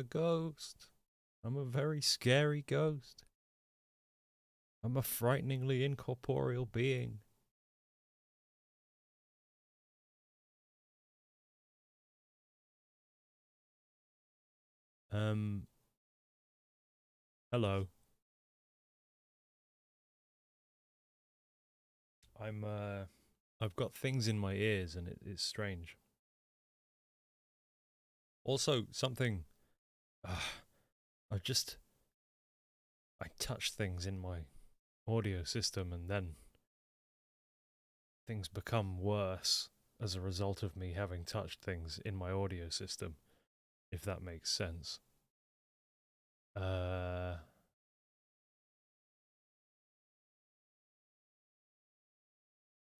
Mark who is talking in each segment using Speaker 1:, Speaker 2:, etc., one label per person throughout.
Speaker 1: a ghost. I'm a very scary ghost. I'm a frighteningly incorporeal being. Hello. I've got things in my ears and it's strange. Also, something, I touch things in my audio system and then things become worse as a result of me having touched things in my audio system, if that makes sense.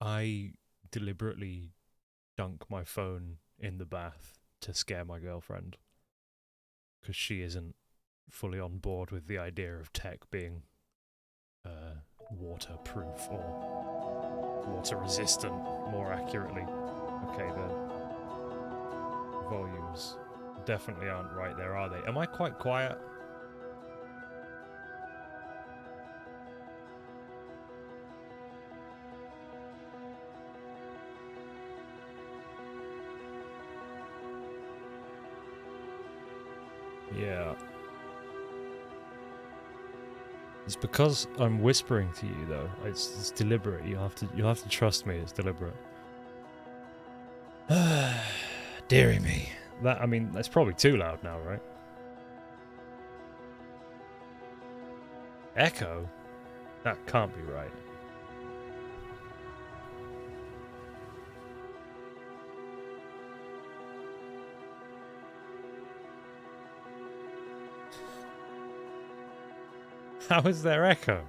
Speaker 1: I deliberately dunk my phone in the bath to scare my girlfriend, because she isn't fully on board with the idea of tech being waterproof or water resistant, more accurately. Okay, the volumes definitely aren't right there, are they? Am I quite quiet? Yeah. It's because I'm whispering to you, though. It's deliberate. You'll have to trust me. It's deliberate. Deary me. That's probably too loud now, right? Echo? That can't be right. How is there echo?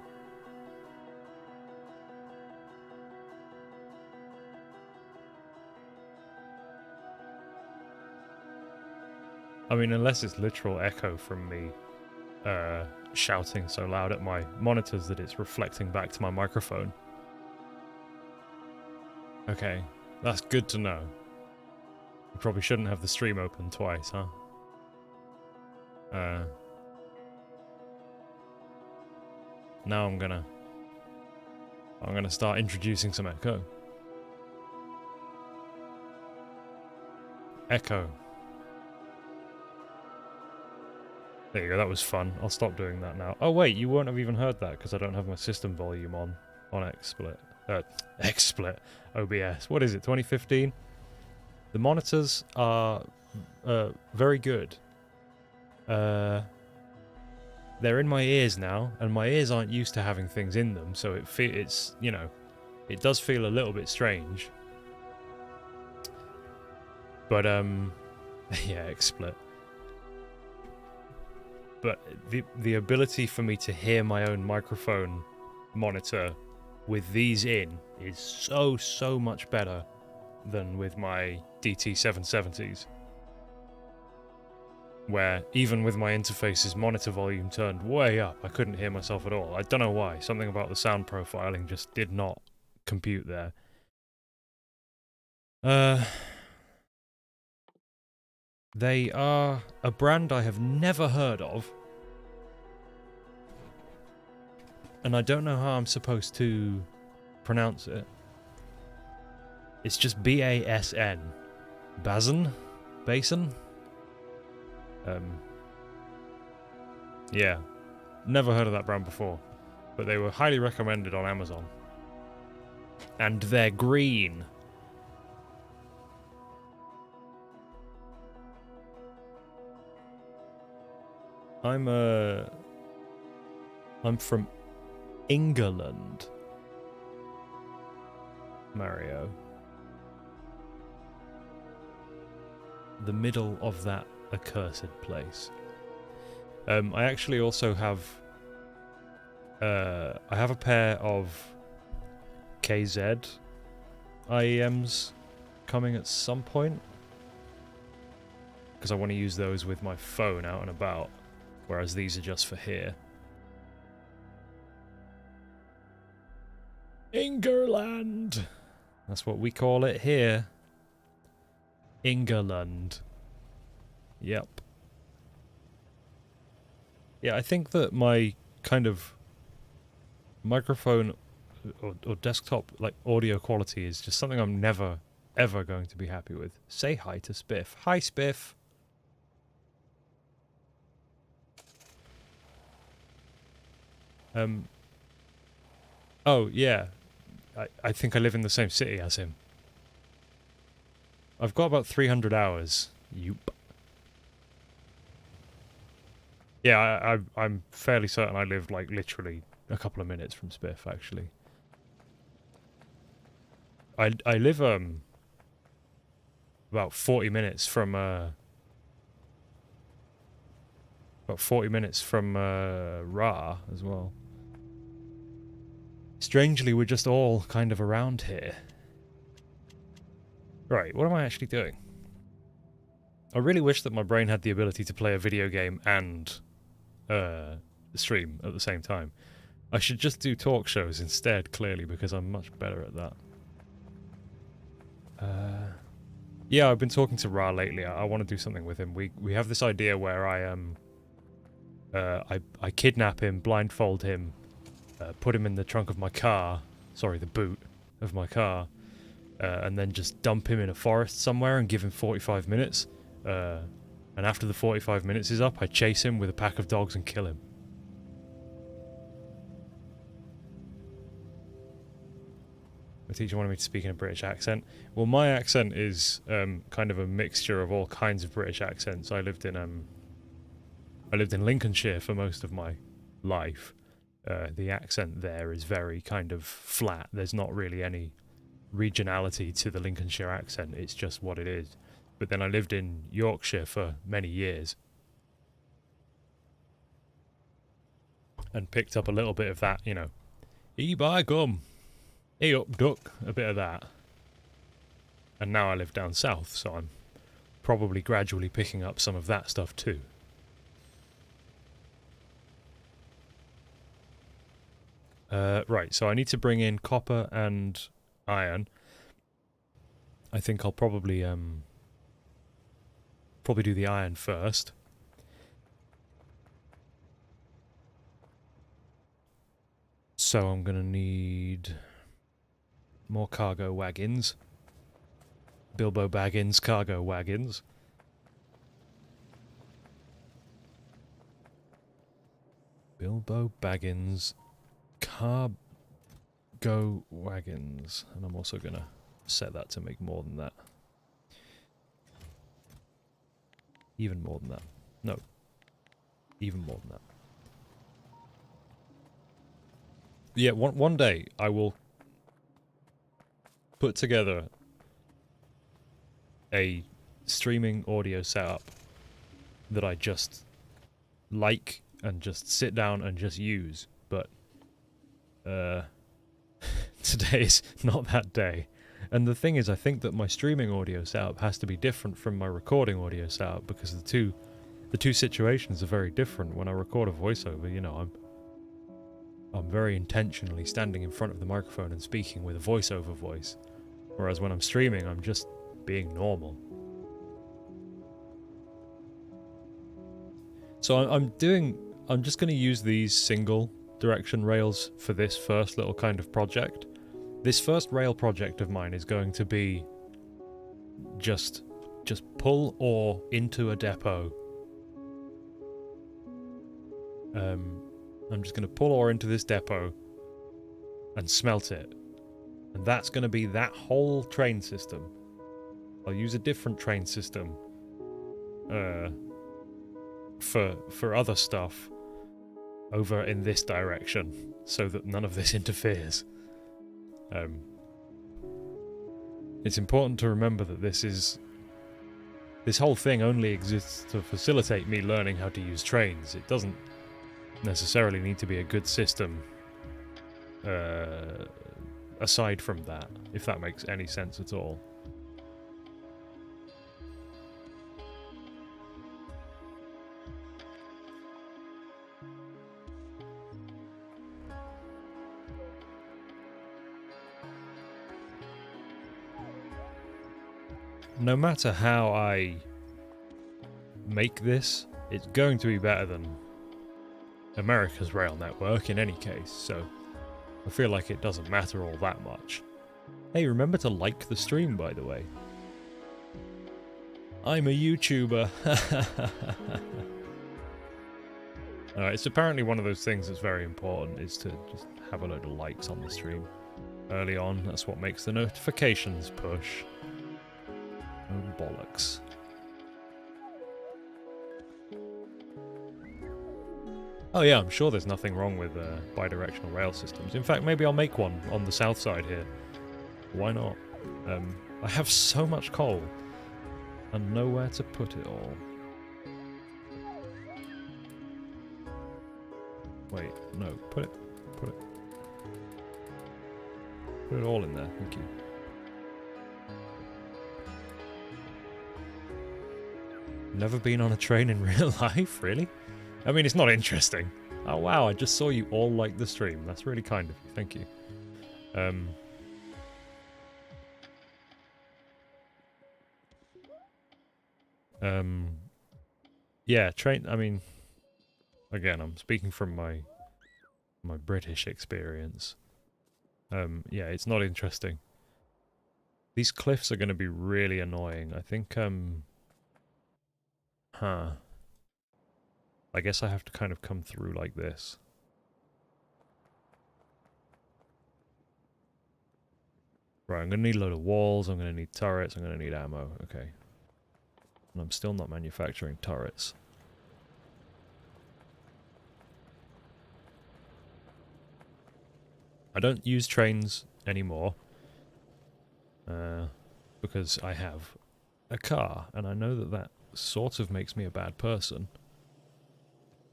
Speaker 1: I mean, unless it's literal echo from me shouting so loud at my monitors that it's reflecting back to my microphone. Okay, that's good to know. You probably shouldn't have the stream open twice, huh? Now I'm gonna start introducing some echo. Echo. There you go, that was fun. I'll stop doing that now. Oh wait, you won't have even heard that because I don't have my system volume on XSplit. XSplit. OBS. What is it, 2015? The monitors are very good. They're in my ears now, and my ears aren't used to having things in them, so it's, you know, it does feel a little bit strange. But, yeah, XSplit. But the ability for me to hear my own microphone monitor with these in is so much better than with my DT770s. Where, even with my interface's monitor volume turned way up, I couldn't hear myself at all. I don't know why. Something about the sound profiling just did not compute there. They are a brand I have never heard of. And I don't know how I'm supposed to pronounce it. It's just B-A-S-N. Basin? Basin? Yeah. Never heard of that brand before. But they were highly recommended on Amazon. And they're green. I'm from England, Mario. The middle of that accursed place. I actually also have I have a pair of KZ IEMs coming at some point, because I want to use those with my phone out and about, whereas these are just for here. Ingerland! That's what we call it here. England. Yep. Yeah, I think that my kind of microphone or desktop like audio quality is just something I'm never ever going to be happy with. Say hi to Spiff. Hi, Spiff. Oh yeah, I think I live in the same city as him. I've got about 300 hours. Yoop. Yeah, I'm fairly certain I live like literally a couple of minutes from Spiff actually. I live about 40 minutes from Ra as well. Strangely, we're just all kind of around here. Right, what am I actually doing? I really wish that my brain had the ability to play a video game and stream at the same time. I should just do talk shows instead, clearly, because I'm much better at that. Yeah, I've been talking to Ra lately. I want to do something with him. We have this idea where I kidnap him, blindfold him, put him in the trunk of my car, sorry, the boot of my car, and then just dump him in a forest somewhere and give him 45 minutes. And after the 45 minutes is up, I chase him with a pack of dogs and kill him. My teacher wanted me to speak in a British accent. Well, my accent is kind of a mixture of all kinds of British accents. I lived in Lincolnshire for most of my life. The accent there is very kind of flat. There's not really any regionality to the Lincolnshire accent. It's just what it is. But then I lived in Yorkshire for many years and picked up a little bit of that, you know, "E by gum, e up duck," a bit of that. And now I live down south, so I'm probably gradually picking up some of that stuff too. Right, so I need to bring in copper and iron. I think I'll probably do the iron first. So I'm gonna need more cargo wagons. Bilbo Baggins cargo wagons. Bilbo Baggins cargo wagons. And I'm also gonna set that to make more than that. Even more than that. No. Even more than that. Yeah, one day I will put together a streaming audio setup that I just like and just sit down and just use, but today's not that day. And the thing is, I think that my streaming audio setup has to be different from my recording audio setup because the two situations are very different. When I record a voiceover, you know, I'm very intentionally standing in front of the microphone and speaking with a voiceover voice, whereas when I'm streaming, I'm just being normal. So I'm just going to use these single direction rails for this first little kind of project. This first rail project of mine is going to be just pull ore into a depot. I'm just going to pull ore into this depot and smelt it. And that's going to be that whole train system. I'll use a different train system for other stuff over in this direction so that none of this interferes. It's important to remember that this whole thing only exists to facilitate me learning how to use trains. It doesn't necessarily need to be a good system aside from that, if that makes any sense at all. No matter how I make this, it's going to be better than America's rail network in any case, so I feel like it doesn't matter all that much. Hey, remember to like the stream, by the way. I'm a YouTuber. Alright, it's apparently one of those things that's very important, is to just have a load of likes on the stream early on. That's what makes the notifications push. Oh, bollocks. Oh yeah, I'm sure there's nothing wrong with bidirectional rail systems. In fact, maybe I'll make one on the south side here. Why not? I have so much coal and nowhere to put it all. Wait, no, put it all in there, thank you. Never been on a train in real life, really? I mean, it's not interesting. Oh wow, I just saw you all like the stream. That's really kind of you, thank you. Yeah, train, I mean, again, I'm speaking from my British experience. Yeah, it's not interesting. These cliffs are going to be really annoying. I think, I guess I have to kind of come through like this. Right, I'm going to need a load of walls, I'm going to need turrets, I'm going to need ammo, okay. And I'm still not manufacturing turrets. I don't use trains anymore. Because I have a car, and I know that that sort of makes me a bad person.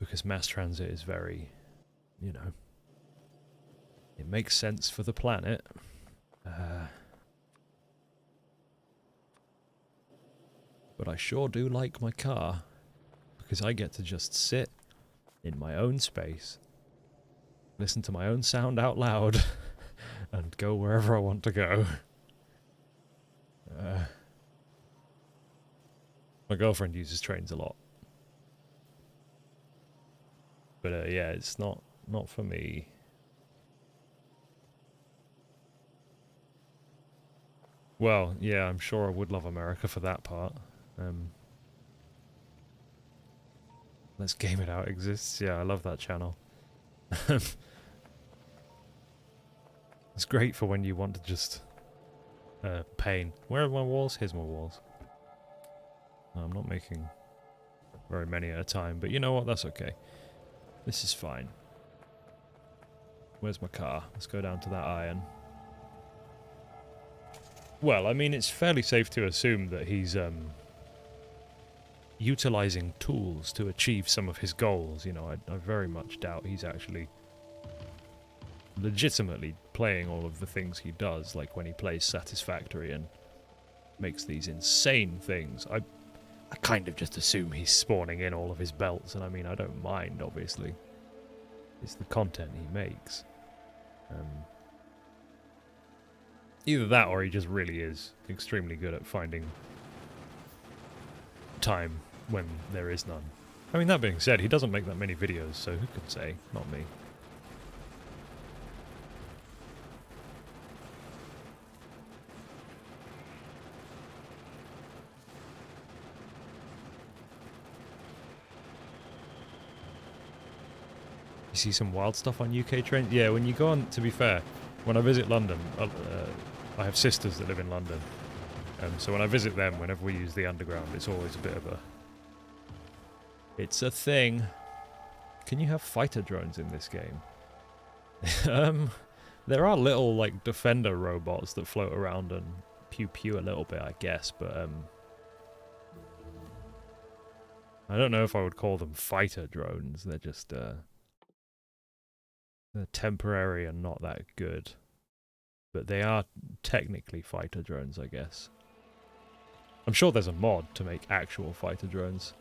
Speaker 1: Because mass transit is very, you know, it makes sense for the planet. But I sure do like my car, because I get to just sit in my own space, listen to my own sound out loud, and go wherever I want to go. My girlfriend uses trains a lot. But yeah, it's not for me. Well, yeah, I'm sure I would love America for that part. Let's Game It Out exists. Yeah, I love that channel. It's great for when you want to just paint. Where are my walls? Here's my walls. No, I'm not making very many at a time, but you know what? That's okay. This is fine. Where's my car? Let's go down to that iron. Well, I mean, it's fairly safe to assume that he's utilizing tools to achieve some of his goals. You know, I very much doubt he's actually legitimately playing all of the things he does, like when he plays Satisfactory and makes these insane things. I kind of just assume he's spawning in all of his belts, and I mean, I don't mind, obviously. It's the content he makes. Either that, or he just really is extremely good at finding time when there is none. I mean, that being said, he doesn't make that many videos, so who could say? Not me. You see some wild stuff on UK trains? Yeah, when you go on, to be fair, when I visit London, I have sisters that live in London. So when I visit them, whenever we use the underground, it's always a bit of a... It's a thing. Can you have fighter drones in this game? There are little, like, defender robots that float around and pew-pew a little bit, I guess, but, I don't know if I would call them fighter drones. They're just, they're temporary and not that good. But they are technically fighter drones, I guess. I'm sure there's a mod to make actual fighter drones.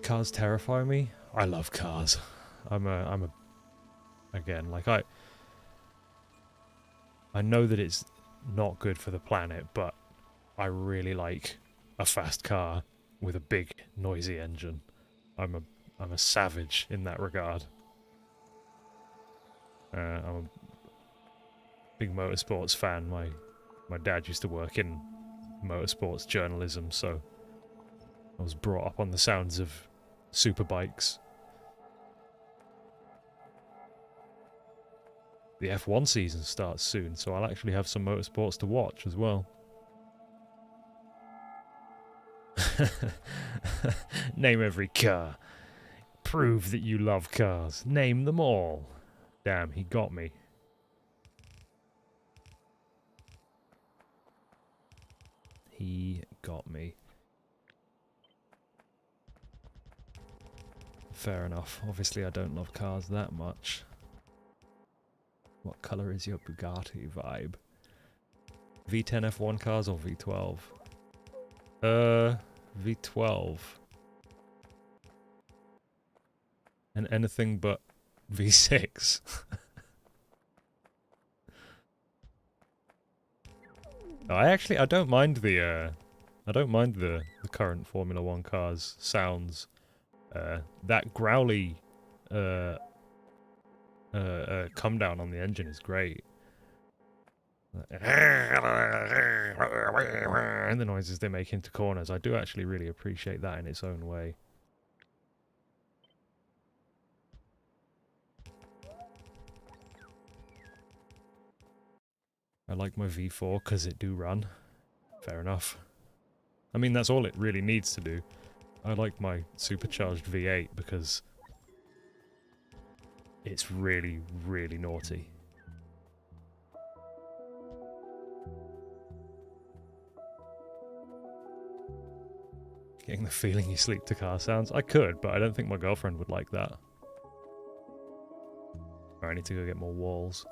Speaker 1: Cars terrify me. I love cars. Again, like I know that it's not good for the planet, but I really like a fast car with a big noisy engine. I'm I'm a savage in that regard. I'm a big motorsports fan. My dad used to work in motorsports journalism, so I was brought up on the sounds of superbikes. The F1 season starts soon, so I'll actually have some motorsports to watch as well. Name every car. Prove that you love cars. Name them all. Damn, he got me. He got me. Fair enough. Obviously, I don't love cars that much. What colour is your Bugatti vibe? V10 F1 cars or V12? V12. And anything but V6. I don't mind the current Formula 1 cars sounds. That growly come down on the engine is great. And the noises they make into corners, I do actually really appreciate that in its own way. I like my V4 because it do run. Fair enough. I mean, that's all it really needs to do. I like my supercharged V8 because it's really, really naughty. Getting the feeling you sleep to car sounds? I could, but I don't think my girlfriend would like that. Or I need to go get more walls.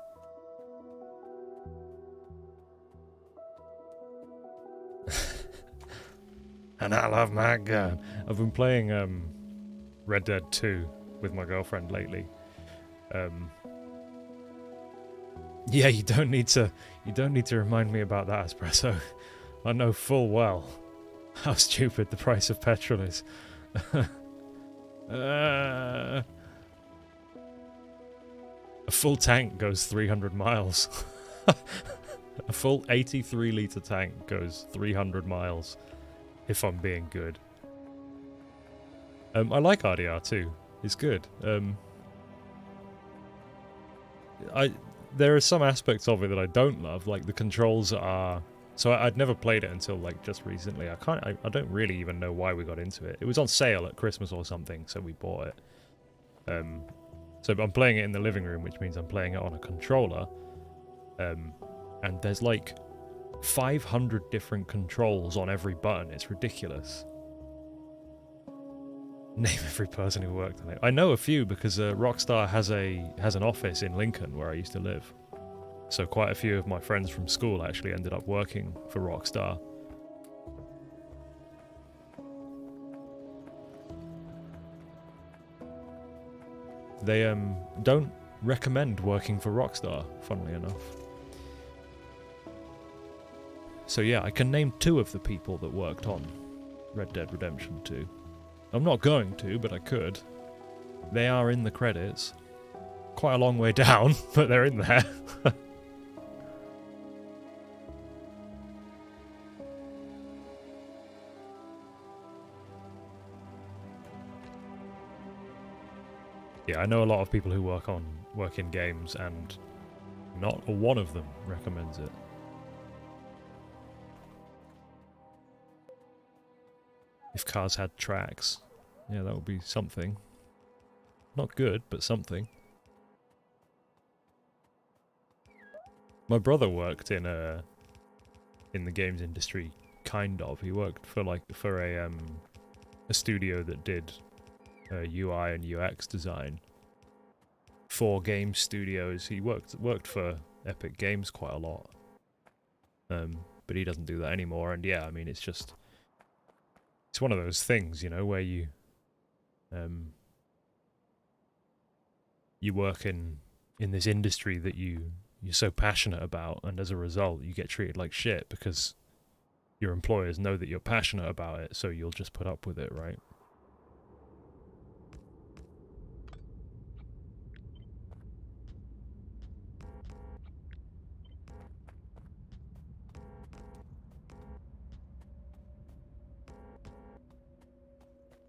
Speaker 1: And I love my gun. I've been playing Red Dead 2 with my girlfriend lately. Yeah, you don't need to remind me about that, Espresso. I know full well how stupid the price of petrol is. A full tank goes 300 miles. A full 83-litre tank goes 300 miles. If I'm being good. I like RDR too. It's good. There are some aspects of it that I don't love, like the controls are... So I'd never played it until like just recently. I don't really even know why we got into it. It was on sale at Christmas or something, so we bought it. So I'm playing it in the living room, which means I'm playing it on a controller. And there's like 500 different controls on every button. It's ridiculous. Name every person who worked on it. I know a few because Rockstar has an office in Lincoln where I used to live. So quite a few of my friends from school actually ended up working for Rockstar. They don't recommend working for Rockstar, funnily enough. So yeah, I can name 2 of the people that worked on Red Dead Redemption 2. I'm not going to, but I could. They are in the credits. Quite a long way down, but they're in there. Yeah, I know a lot of people who work in games, and not one of them recommends it. If cars had tracks, yeah, that would be something. Not good, but something. My brother worked in the games industry, kind of. He worked for a studio that did UI and UX design for game studios. He worked for Epic Games quite a lot, but he doesn't do that anymore. And yeah, I mean, it's one of those things, you know, where you work in this industry that you're so passionate about, and as a result, you get treated like shit because your employers know that you're passionate about it, so you'll just put up with it, right?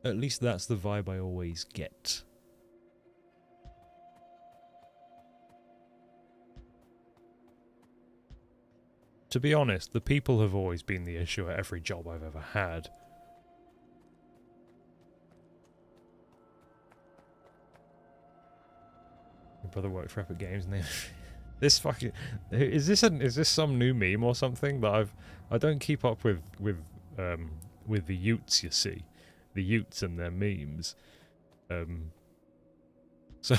Speaker 1: At least that's the vibe I always get. To be honest, the people have always been the issue at every job I've ever had. My brother worked for Epic Games and they... This fucking... Is this some new meme or something that I don't keep up with the Utes, you see. The Utes and their memes. So,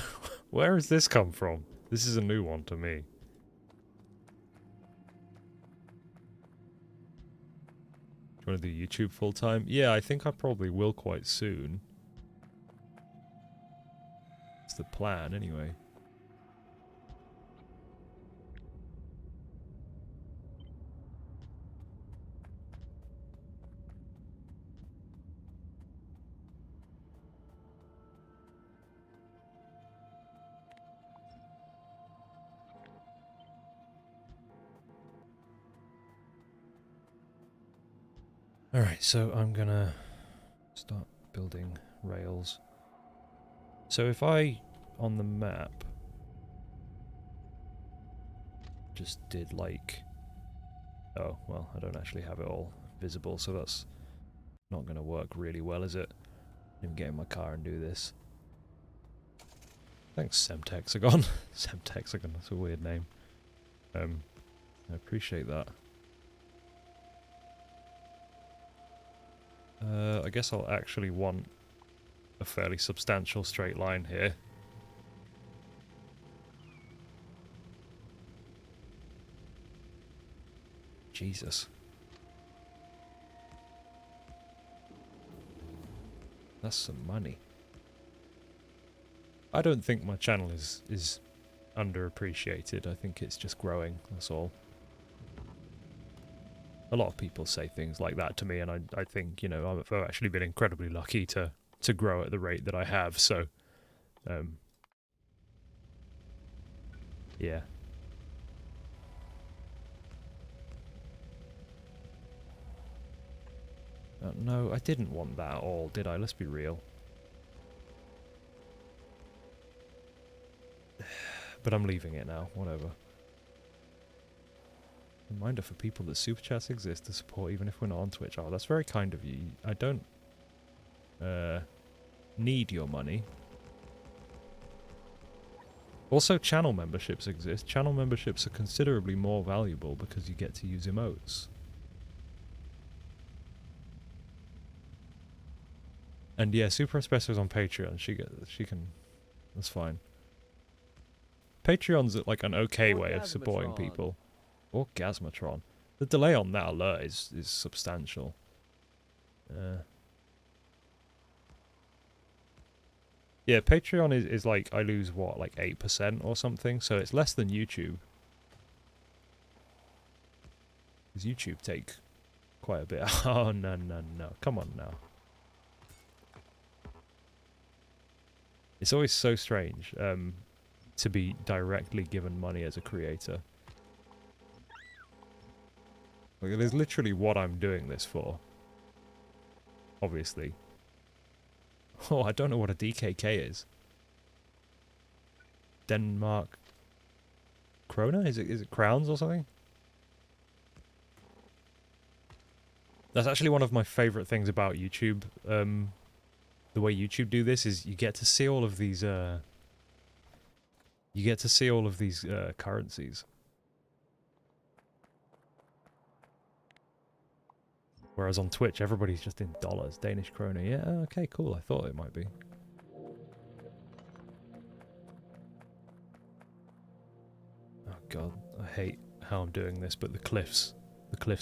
Speaker 1: where has this come from? This is a new one to me. Do you want to do YouTube full time? Yeah, I think I probably will quite soon. It's the plan, anyway. Alright, so I'm gonna start building rails. So if I, on the map, just did like... Oh, well, I don't actually have it all visible, so that's not gonna work really well, is it? Let me get in my car and do this. Thanks, Semtexagon. Semtexagon, that's a weird name. I appreciate that. I guess I'll actually want a fairly substantial straight line here. Jesus. That's some money. I don't think my channel is underappreciated. I think it's just growing, that's all. A lot of people say things like that to me, and I think, you know, I've actually been incredibly lucky to grow at the rate that I have, so... yeah. No, I didn't want that at all, did I? Let's be real. But I'm leaving it now, whatever. Reminder for people that Super Chats exist to support even if we're not on Twitch. Oh, that's very kind of you. I don't need your money. Also, channel memberships exist. Channel memberships are considerably more valuable because you get to use emotes. And yeah, Super Espresso's on Patreon. She can... That's fine. Patreon's like an okay way of supporting people. Orgasmatron. The delay on that alert is substantial. Yeah, Patreon is like, I lose what, like 8% or something, so it's less than YouTube. Because YouTube take quite a bit. Oh, no, no, no. Come on now. It's always so strange to be directly given money as a creator. Like, it is literally what I'm doing this for. Obviously. Oh, I don't know what a DKK is. Denmark krona? Is it crowns or something? That's actually one of my favourite things about YouTube. The way YouTube do this is you get to see all of these currencies. Whereas on Twitch, everybody's just in dollars. Danish kroner. Yeah, okay, cool. I thought it might be. Oh god, I hate how I'm doing this, but the cliffs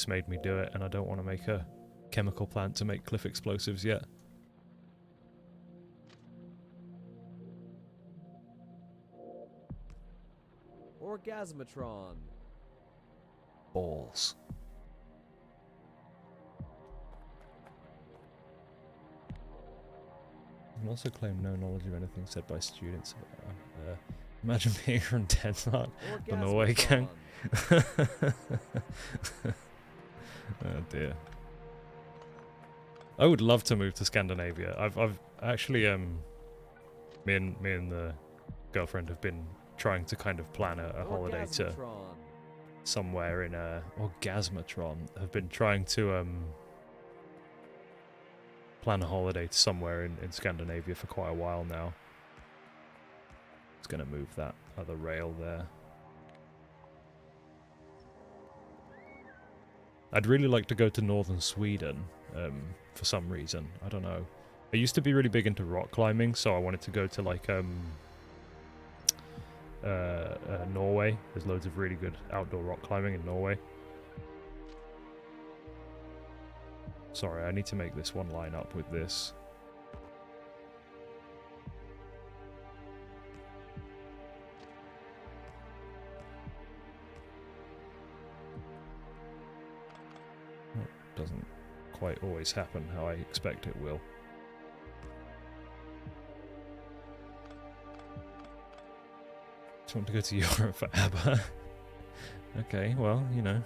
Speaker 1: made me do it, and I don't want to make a chemical plant to make cliff explosives yet.
Speaker 2: Orgasmatron.
Speaker 1: Balls. You can also claim no knowledge of anything said by students. Imagine being from Deadlock, the Norway gang. Oh dear. I would love to move to Scandinavia. I've actually me and the girlfriend have been trying to kind of plan a holiday to somewhere in Orgasmatron. Have been trying to plan a holiday to somewhere in Scandinavia for quite a while now. It's gonna move that other rail there. I'd really like to go to northern Sweden for some reason. I don't know. I used to be really big into rock climbing, so I wanted to go to like Norway. There's loads of really good outdoor rock climbing in Norway. Sorry, I need to make this one line up with this. Doesn't quite always happen how I expect it will. Just want to go to Europe for ABBA. Okay, well, you know.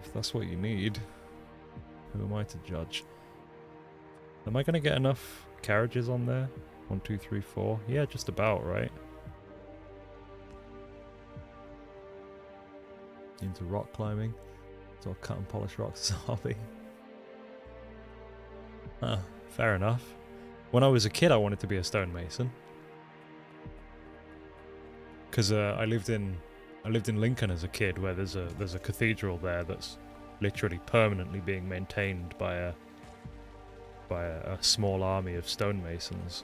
Speaker 1: If that's what you need, who am I to judge? Am I going to get enough carriages on there? 1, 2, 3, 4? Yeah, just about, right? Into rock climbing. So I'll cut and polish rocks as a hobby. Fair enough. When I was a kid, I wanted to be a stonemason. Because I lived in Lincoln as a kid, where there's a cathedral there that's literally permanently being maintained by a small army of stonemasons.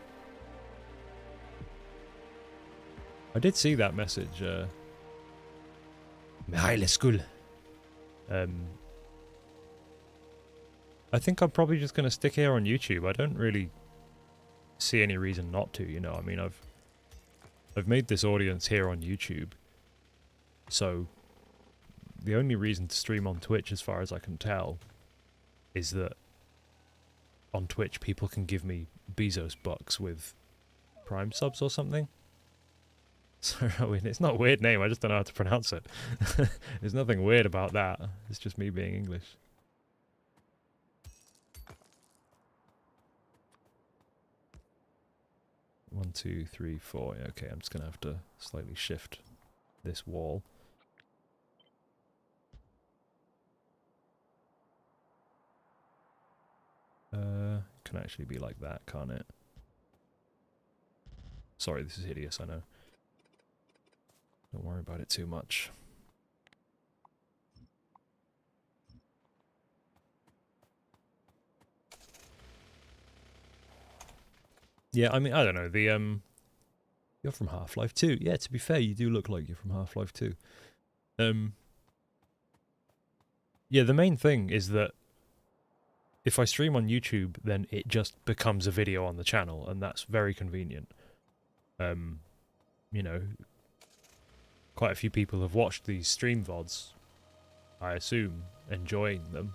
Speaker 1: I did see that message. School. I think I'm probably just going to stick here on YouTube. I don't really see any reason not to, you know. I mean, I've made this audience here on YouTube, so the only reason to stream on Twitch, as far as I can tell, is that on Twitch people can give me Bezos bucks with Prime subs or something. So, I mean, it's not a weird name, I just don't know how to pronounce it. There's nothing weird about that. It's just me being English. One, 2, 3, 4. Okay, I'm just going to have to slightly shift this wall. Can actually be like that, can't it? Sorry, this is hideous, I know. Don't worry about it too much. Yeah, I mean, I don't know, the, you're from Half-Life 2. Yeah, to be fair, you do look like you're from Half-Life 2. Yeah, the main thing is that if I stream on YouTube, then it just becomes a video on the channel, and that's very convenient. You know, quite a few people have watched these stream VODs, I assume, enjoying them.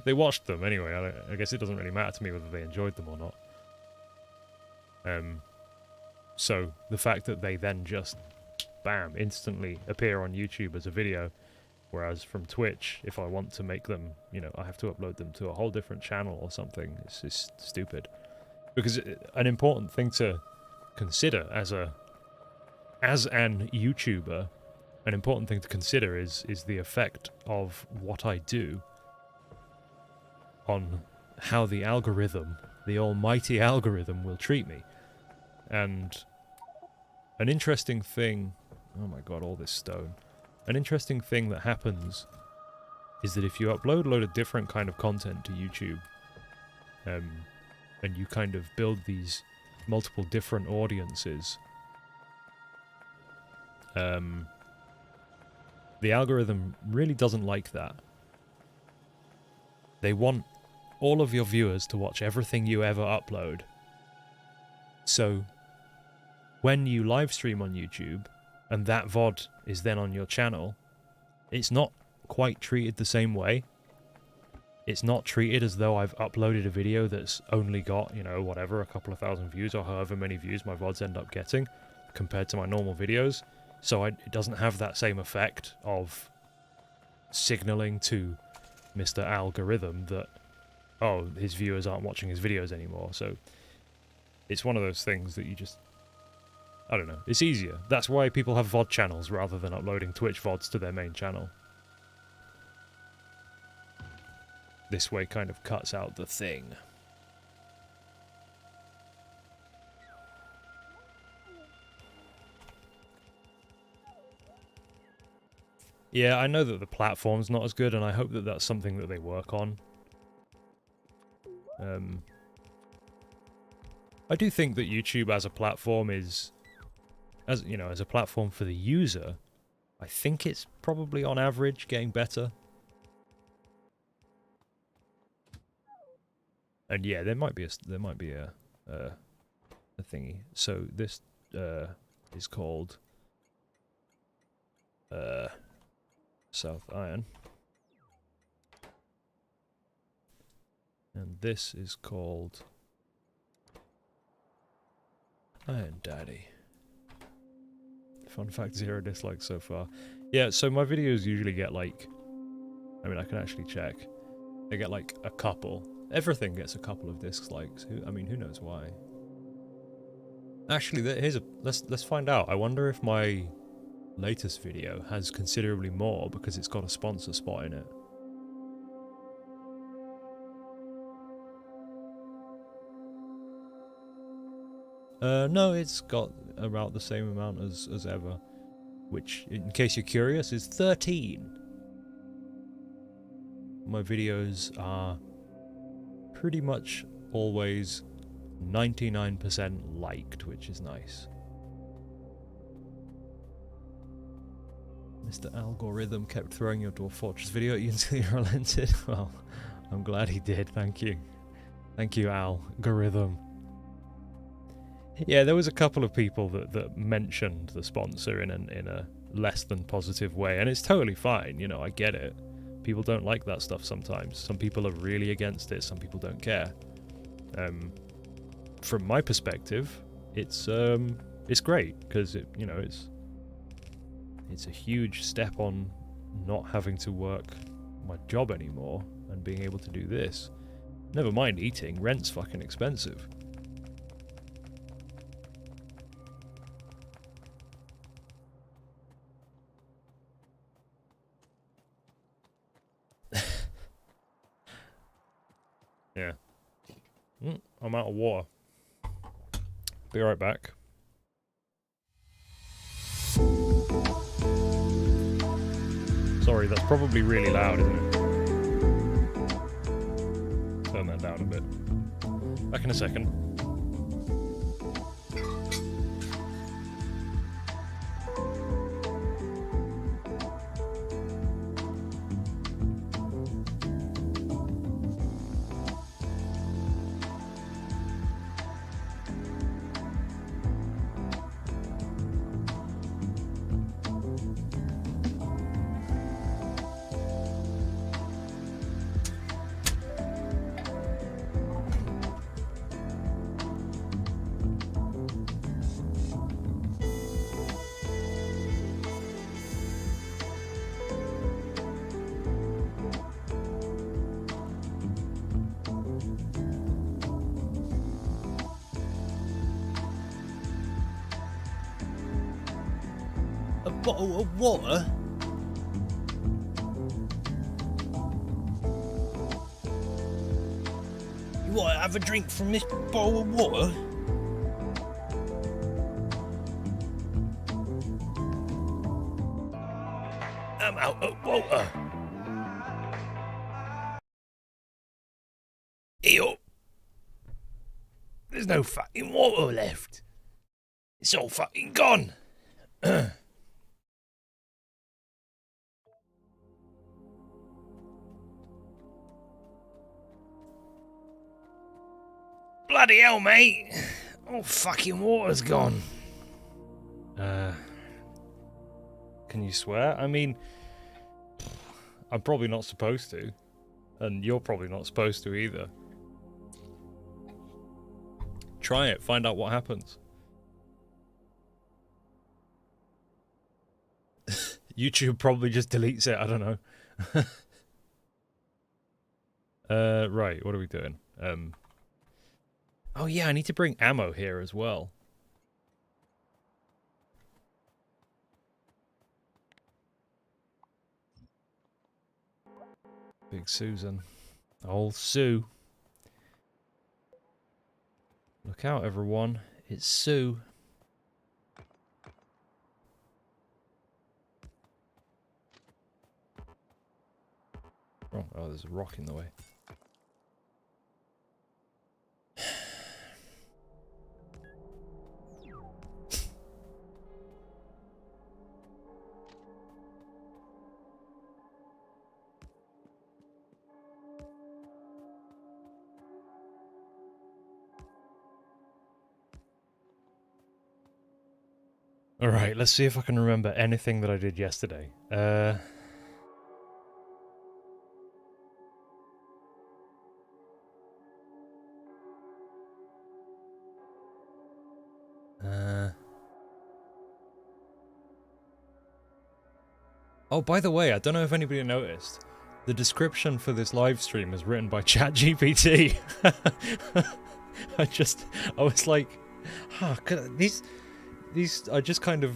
Speaker 1: They watched them anyway. I guess it doesn't really matter to me whether they enjoyed them or not. So the fact that they then just, bam, instantly appear on YouTube as a video, whereas from Twitch, if I want to make them, you know, I have to upload them to a whole different channel or something. It's just stupid. Because an important thing to consider as an YouTuber, an important thing to consider is the effect of what I do on how the algorithm, the almighty algorithm, will treat me. And an interesting thing... Oh my god, all this stone. An interesting thing that happens is that if you upload a load of different kind of content to YouTube, and you kind of build these multiple different audiences, the algorithm really doesn't like that. They want all of your viewers to watch everything you ever upload. So, when you live stream on YouTube, and that VOD is then on your channel, it's not quite treated the same way. It's not treated as though I've uploaded a video that's only got, you know, whatever, a couple of thousand views, or however many views my VODs end up getting, compared to my normal videos. So it doesn't have that same effect of signaling to Mr. Algorithm that, oh, his viewers aren't watching his videos anymore. So it's one of those things that you just, I don't know, it's easier. That's why people have VOD channels rather than uploading Twitch VODs to their main channel. This way kind of cuts out the thing. Yeah, I know that the platform's not as good, and I hope that that's something that they work on. I do think that YouTube as a platform is, as you know, as a platform for the user, I think it's probably on average getting better. And yeah, there might be a thingy. So this is called South Iron, and this is called Iron Daddy. Fun fact: 0 dislikes so far. Yeah, so my videos usually get like, I mean, I can actually check. They get like a couple. Everything gets a couple of dislikes. I mean, who knows why? Actually, let's find out. I wonder if my latest video has considerably more because it's got a sponsor spot in it. No, it's got about the same amount as ever, which, in case you're curious, is 13. My videos are pretty much always 99% liked, which is nice. Mr. Algorithm kept throwing your Dwarf Fortress video at you until you relented. Well, I'm glad he did, thank you. Thank you, Algorithm. Yeah, there was a couple of people that mentioned the sponsor in a less than positive way, and it's totally fine, you know, I get it. People don't like that stuff sometimes. Some people are really against it, some people don't care. From my perspective, it's great, because you know, it's a huge step on not having to work my job anymore and being able to do this. Never mind eating, rent's fucking expensive. Yeah. I'm out of water. Be right back. Sorry, that's probably really loud, isn't it? Turn that down a bit. Back in a second. Bottle of water? You want to have a drink from this bottle of water? I'm out of water. Ew. There's no fucking water left. It's all fucking gone. Bloody hell, mate. All fucking water's gone. Can you swear? I mean, I'm probably not supposed to. And you're probably not supposed to either. Try it, find out what happens. YouTube probably just deletes it, I don't know. Right, what are we doing? Oh yeah, I need to bring ammo here as well. Big Susan. Old Sue. Look out, everyone. It's Sue. Oh, there's a rock in the way. Alright, let's see if I can remember anything that I did yesterday. Oh, by the way, I don't know if anybody noticed. The description for this live stream is written by ChatGPT. I was like, huh, I just kind of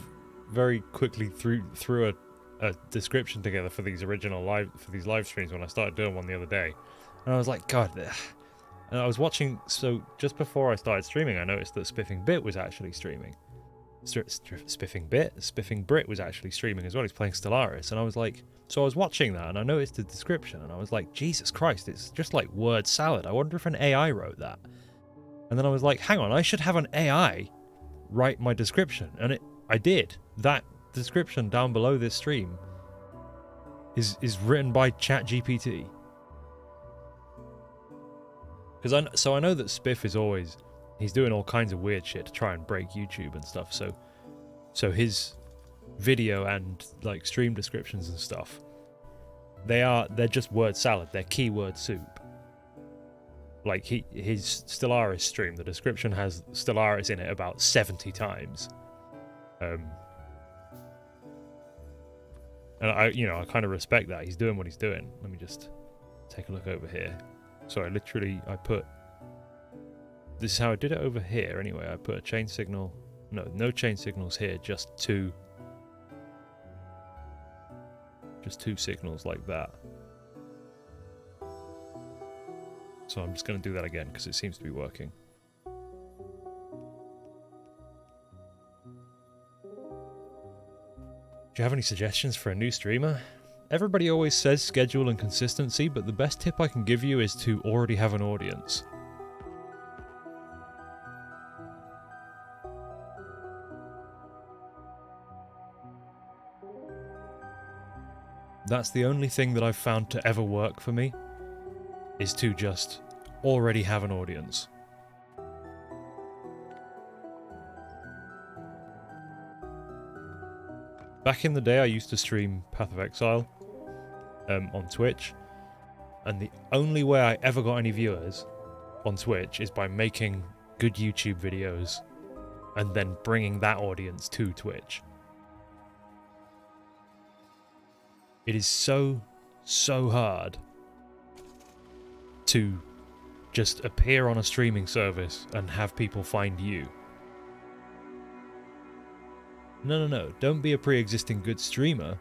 Speaker 1: very quickly threw a description together for these live streams when I started doing one the other day, and I was like, God. And I was watching, so just before I started streaming, I noticed that Spiffing Bit was actually streaming. Spiffing Brit was actually streaming as well. He's playing Stellaris, and I was like, so I was watching that, and I noticed the description, and I was like, Jesus Christ, it's just like word salad. I wonder if an AI wrote that. And then I was like, hang on, I should have an AI write my description, and I did. That description down below this stream is written by ChatGPT. Because I know that Spiff is always, he's doing all kinds of weird shit to try and break YouTube and stuff. So his video and like stream descriptions and stuff, they're just word salad. They're keyword soup. Like his Stellaris stream, the description has Stellaris in it about 70 times. And I kind of respect that. He's doing what he's doing. Let me just take a look over here. So I put, this is how I did it over here anyway. I put a chain signal, no chain signals here, just two signals like that. So I'm just going to do that again because it seems to be working. Do you have any suggestions for a new streamer? Everybody always says schedule and consistency, but the best tip I can give you is to already have an audience. That's the only thing that I've found to ever work for me, is to just already have an audience. Back in the day, I used to stream Path of Exile on Twitch, and the only way I ever got any viewers on Twitch is by making good YouTube videos and then bringing that audience to Twitch. It is so hard to just appear on a streaming service and have people find you. No. Don't be a pre-existing good streamer.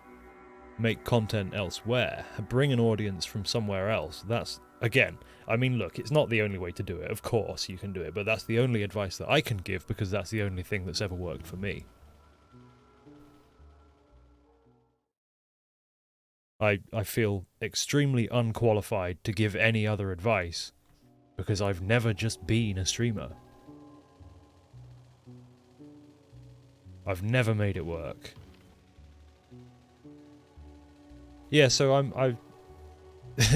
Speaker 1: Make content elsewhere. Bring an audience from somewhere else. That's, again, I mean, look, it's not the only way to do it. Of course you can do it, but that's the only advice that I can give because that's the only thing that's ever worked for me. I feel extremely unqualified to give any other advice because I've never just been a streamer. I've never made it work. Yeah, so I've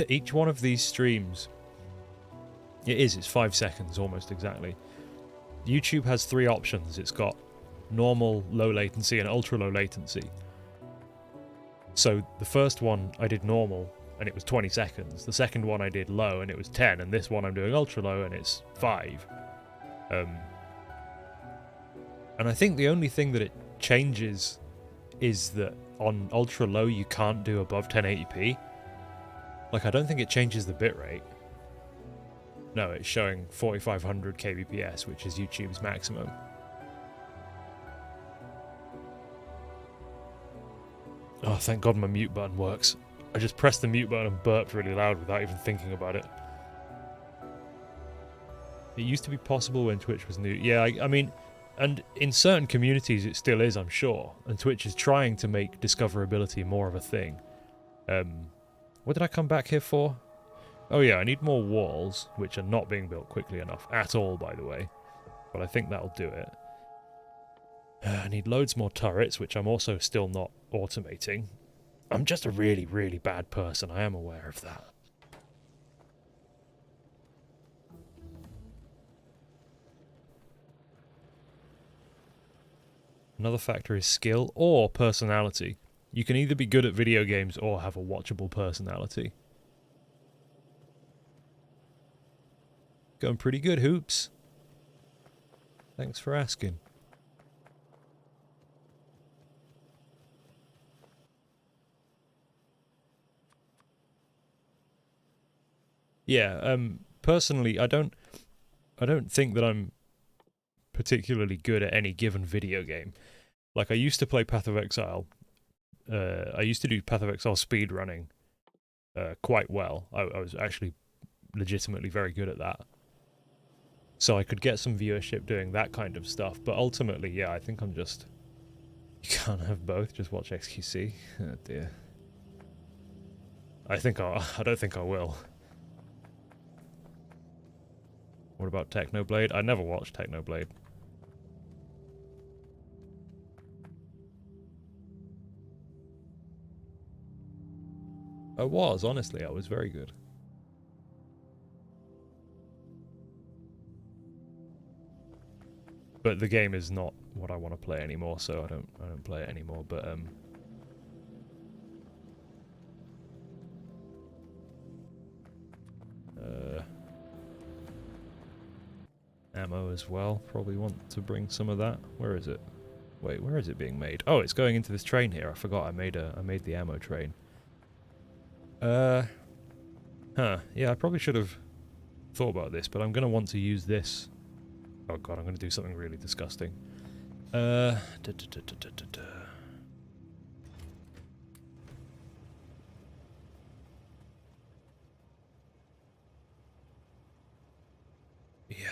Speaker 1: each one of these streams, it's 5 seconds almost exactly. YouTube has 3 options. It's got normal, low latency, and ultra low latency. So the first one I did normal and it was 20 seconds. The second one I did low and it was 10, and this one I'm doing ultra low and it's 5. And I think the only thing that it changes is that on ultra low you can't do above 1080p. Like, I don't think it changes the bitrate. No, it's showing 4500 kbps, which is YouTube's maximum. Oh, thank God my mute button works. I just pressed the mute button and burped really loud without even thinking about it. It used to be possible when Twitch was new. Yeah, I mean, and in certain communities it still is, I'm sure. And Twitch is trying to make discoverability more of a thing. What did I come back here for? Oh yeah, I need more walls, which are not being built quickly enough at all, by the way. But I think that'll do it. I need loads more turrets, which I'm also still not automating. I'm just a really, really bad person. I am aware of that. Another factor is skill or personality. You can either be good at video games or have a watchable personality. Going pretty good, Hoops. Thanks for asking. Yeah, personally, I don't think that I'm particularly good at any given video game. Like, I used to play Path of Exile. I used to do Path of Exile speedrunning quite well. I was actually legitimately very good at that. So I could get some viewership doing that kind of stuff. But ultimately, yeah, I think I'm just... You can't have both, just watch XQC. Oh dear. I don't think I will. What about Technoblade? I never watched Technoblade. I was, honestly, I was very good. But the game is not what I want to play anymore, so I don't play it anymore, but ammo as well. Probably want to bring some of that. Where is it? Wait, where is it being made? Oh, it's going into this train here. I forgot I made the ammo train. Huh. Yeah, I probably should have thought about this, but I'm going to want to use this. Oh god, I'm going to do something really disgusting. Yeah,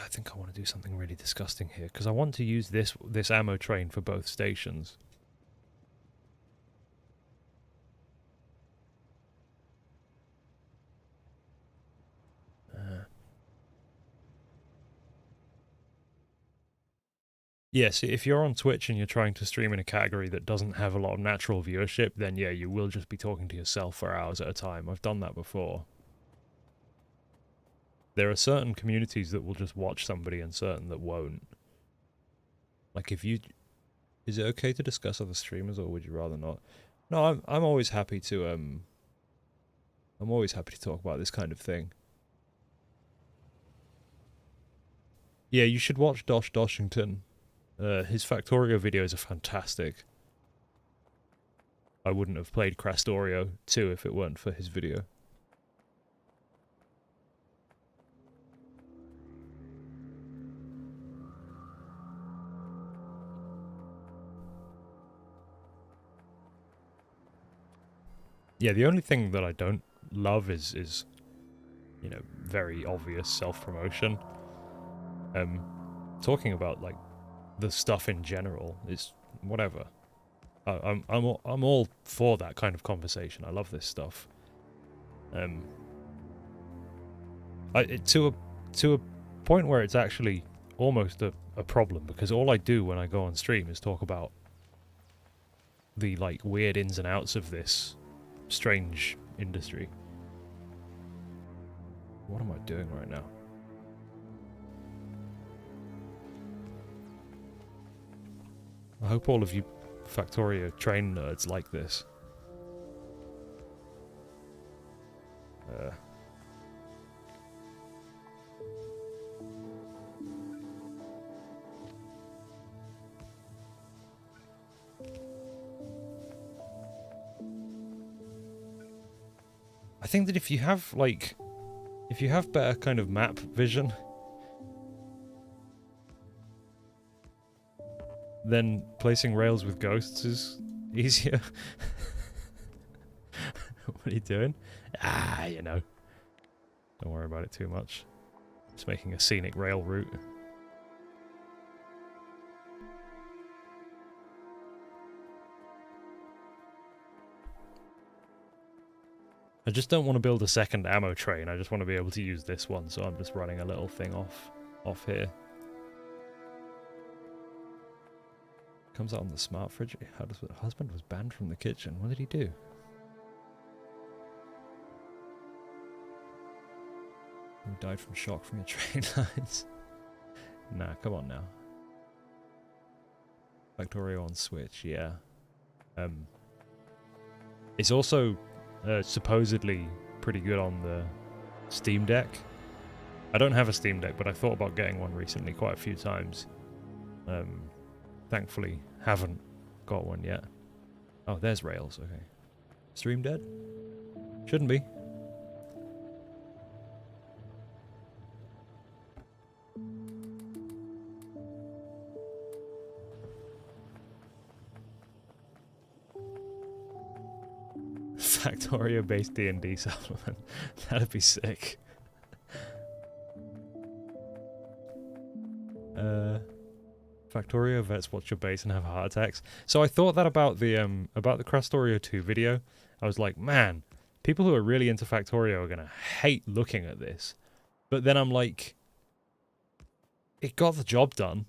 Speaker 1: I think I want to do something really disgusting here, because I want to use this ammo train for both stations. Yes, if you're on Twitch and you're trying to stream in a category that doesn't have a lot of natural viewership, then yeah, you will just be talking to yourself for hours at a time. I've done that before. There are certain communities that will just watch somebody and certain that won't. Like if you... Is it okay to discuss other streamers or would you rather not? No, I'm always happy to I'm always happy to talk about this kind of thing. Yeah, you should watch Dosh Doshington. His Factorio videos are fantastic. I wouldn't have played Crastorio 2 if it weren't for his video. Yeah, the only thing that I don't love is you know, very obvious self-promotion. Talking about, like, the stuff in general is whatever. I'm all for that kind of conversation. I love this stuff. To a point where it's actually almost a problem, because all I do when I go on stream is talk about the, like, weird ins and outs of this strange industry. What am I doing right now? I hope all of you Factorio train nerds like this. I think that if you have if you have better kind of map vision, then placing rails with ghosts is easier. What are you doing? Ah, you know. Don't worry about it too much. Just making a scenic rail route. I just don't want to build a second ammo train. I just want to be able to use this one, so I'm just running a little thing off here. Comes out on the smart fridge. How does the husband was banned from the kitchen? What did he do? Who died from shock from your train lines? Nah, come on now. Factorio on Switch, yeah. It's also supposedly pretty good on the Steam Deck. I don't have a Steam Deck, but I thought about getting one recently quite a few times. Thankfully, haven't got one yet. Oh, there's Rails, okay. Stream dead? Shouldn't be. Factorio-based D&D supplement. That'd be sick. Factorio vets watch your base and have heart attacks. So I thought that about the Crastorio 2 video. I was like, man, people who are really into Factorio are gonna hate looking at this. But then I'm like, it got the job done.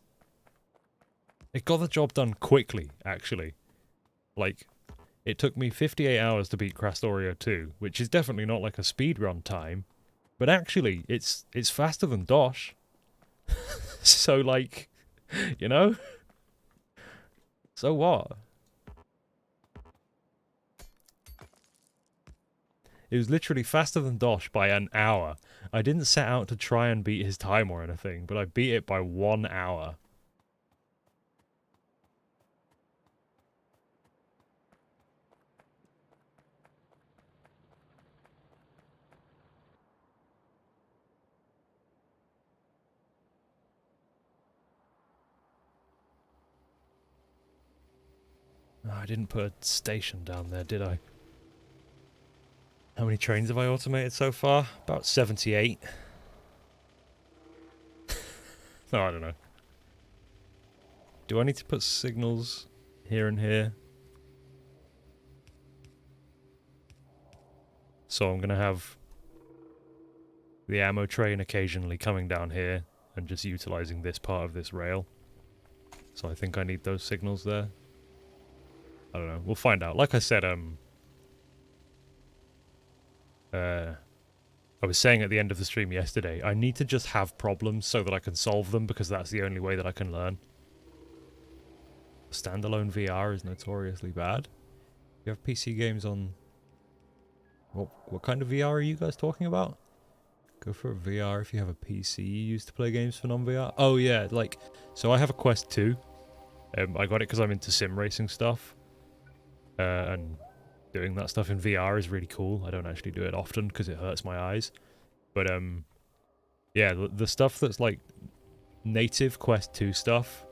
Speaker 1: It got the job done quickly, actually. Like, it took me 58 hours to beat Crastorio 2, which is definitely not like a speedrun time. But actually, it's faster than Dosh. So, like, you know? So what? It was literally faster than Dosh by an hour. I didn't set out to try and beat his time or anything, but I beat it by 1 hour. Oh, I didn't put a station down there, did I? How many trains have I automated so far? About 78. No, I don't know. Do I need to put signals here and here? So I'm going to have the ammo train occasionally coming down here and just utilizing this part of this rail. So I think I need those signals there. I don't know. We'll find out. Like I said, I was saying at the end of the stream yesterday, I need to just have problems so that I can solve them, because that's the only way that I can learn. Standalone VR is notoriously bad. You have PC games on... What kind of VR are you guys talking about? Go for a VR if you have a PC you use to play games for non-VR. Oh yeah, like... So I have a Quest 2. I got it because I'm into sim racing stuff. And doing that stuff in VR is really cool. I don't actually do it often because it hurts my eyes. But, yeah, the stuff that's, like, native Quest 2 stuff,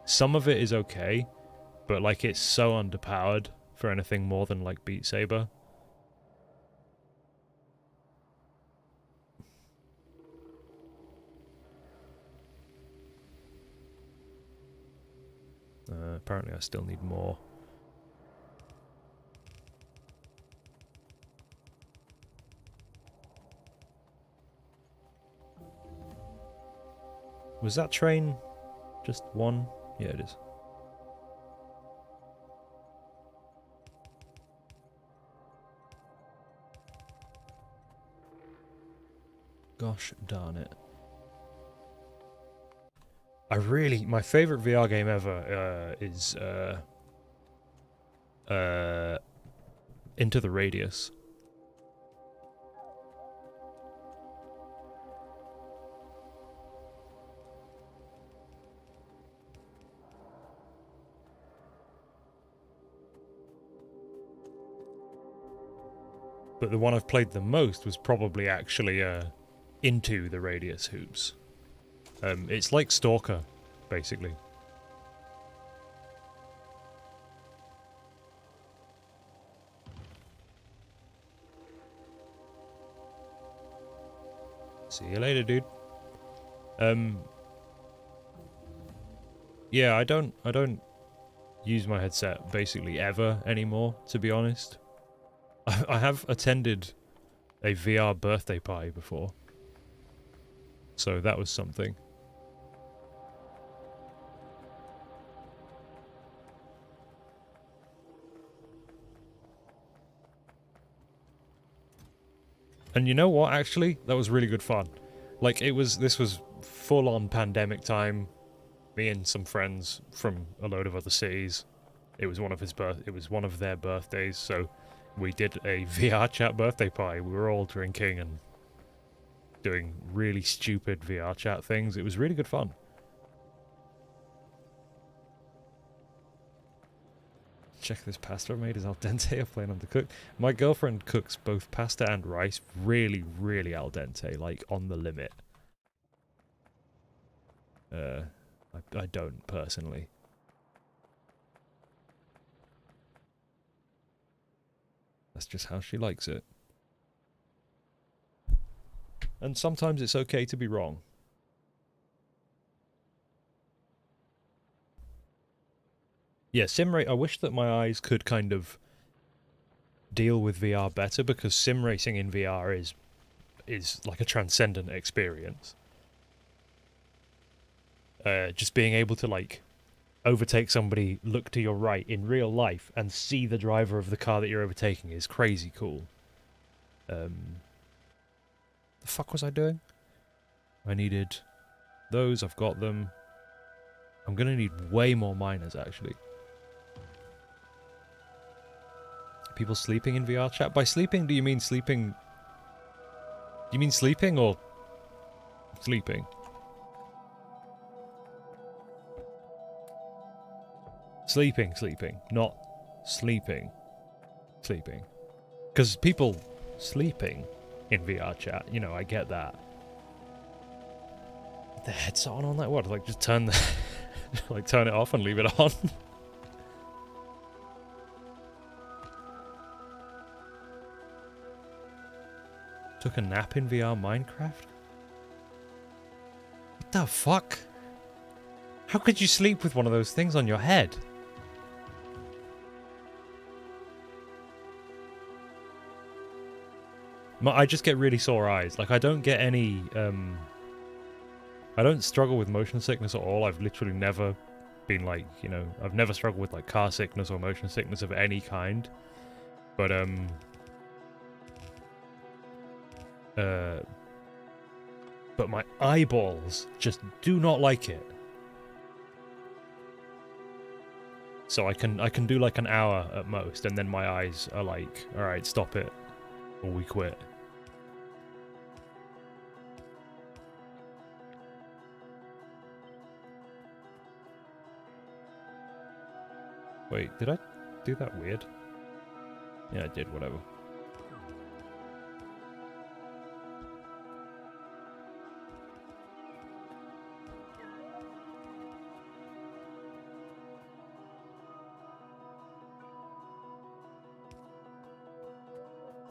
Speaker 1: some of it is okay, but, like, it's so underpowered for anything more than, like, Beat Saber. Apparently I still need more. Was that train just one? Yeah, it is. Gosh darn it. My favorite VR game ever is Into the Radius. But the one I've played the most was probably actually Into the Radius Hoops. It's like Stalker, basically. See you later, dude. Yeah, I don't use my headset basically ever anymore, to be honest. I have attended a VR birthday party before, so that was something. And you know what, actually? That was really good fun. Like, this was full-on pandemic time. Me and some friends from a load of other cities. It was one of their birthdays, so we did a VR chat birthday party. We were all drinking and doing really stupid VR chat things. It was really good fun. Check this pasta I made is al dente or plain undercooked. My girlfriend cooks both pasta and rice really, really al dente, like on the limit. I don't personally. That's just how she likes it. And sometimes it's okay to be wrong. Yeah, I wish that my eyes could kind of deal with VR better, because sim racing in VR is like a transcendent experience. Just being able to, like, overtake somebody, look to your right in real life, and see the driver of the car that you're overtaking is crazy cool. The fuck was I doing? I needed those, I've got them. I'm gonna need way more miners, actually. People sleeping in VR chat? By sleeping, do you mean sleeping... Do you mean sleeping or... sleeping? Sleeping, not sleeping. Sleeping. Because people sleeping in VR chat, you know, I get that. The headset on that? What? Like, just turn the... like, turn it off and leave it on? Took a nap in VR Minecraft? What the fuck? How could you sleep with one of those things on your head? I just get really sore eyes. Like, I don't get any, I don't struggle with motion sickness at all. I've literally never been, like, you know, I've never struggled with, like, car sickness or motion sickness of any kind. But, but my eyeballs just do not like it. So I can do like an hour at most, and then my eyes are like, alright, stop it, or we quit. Wait, did I do that weird? Yeah, I did, whatever.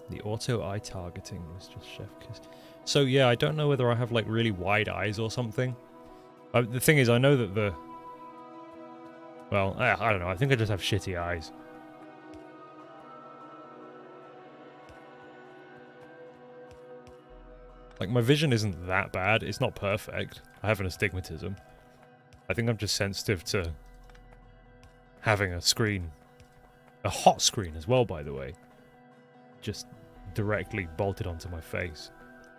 Speaker 1: The auto eye targeting was just chef kiss. So yeah, I don't know whether I have like really wide eyes or something. The thing is, I know that the... Well, I don't know, I think I just have shitty eyes. Like, my vision isn't that bad, it's not perfect. I have an astigmatism. I think I'm just sensitive to having a screen. A hot screen as well, by the way. Just directly bolted onto my face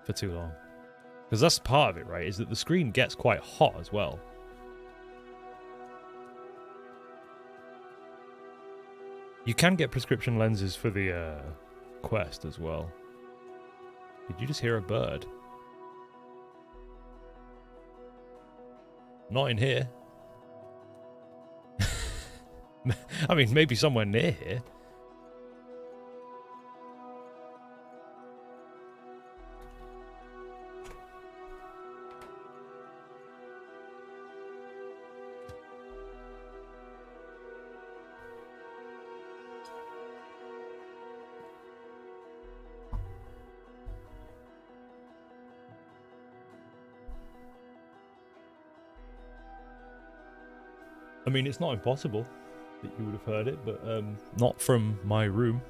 Speaker 1: for too long. Because that's part of it, right? Is that the screen gets quite hot as well. You can get prescription lenses for the Quest as well. Did you just hear a bird? Not in here. I mean, maybe somewhere near here. I mean, it's not impossible that you would have heard it, but not from my room.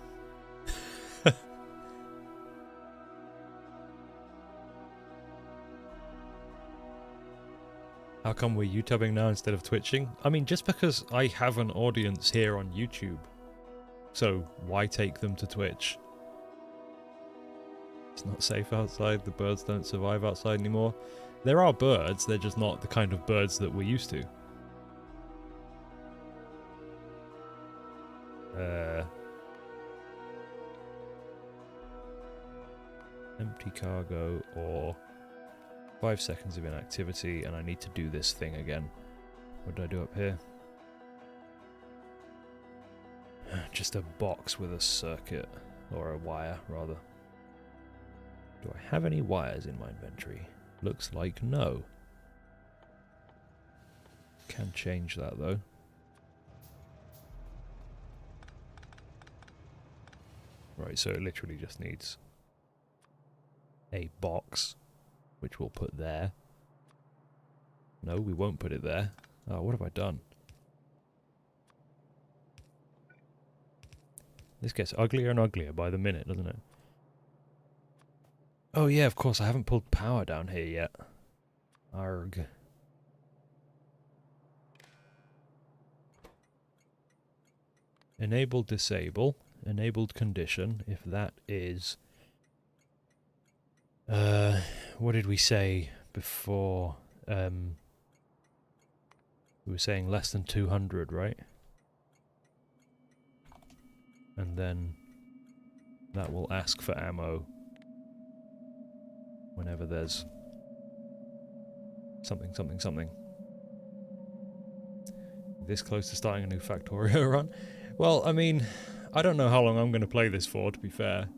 Speaker 1: How come we're YouTubing now instead of Twitching? I mean, just because I have an audience here on YouTube. So, why take them to Twitch? It's not safe outside, the birds don't survive outside anymore. There are birds, they're just not the kind of birds that we're used to. Empty cargo or 5 seconds of inactivity, and I need to do this thing again. What did I do up here? Just a box with a circuit, or a wire, rather. Do I have any wires in my inventory? Looks like no. Can change that, though. Right, so it literally just needs a box, which we'll put there. No, we won't put it there. Oh, what have I done? This gets uglier and uglier by the minute, doesn't it? Oh yeah, of course, I haven't pulled power down here yet. Arg. Enable, disable. Enabled condition, if that is... what did we say before? We were saying less than 200, right? And then that will ask for ammo whenever there's something. This close to starting a new Factorio run? Well, I mean, I don't know how long I'm going to play this for, to be fair.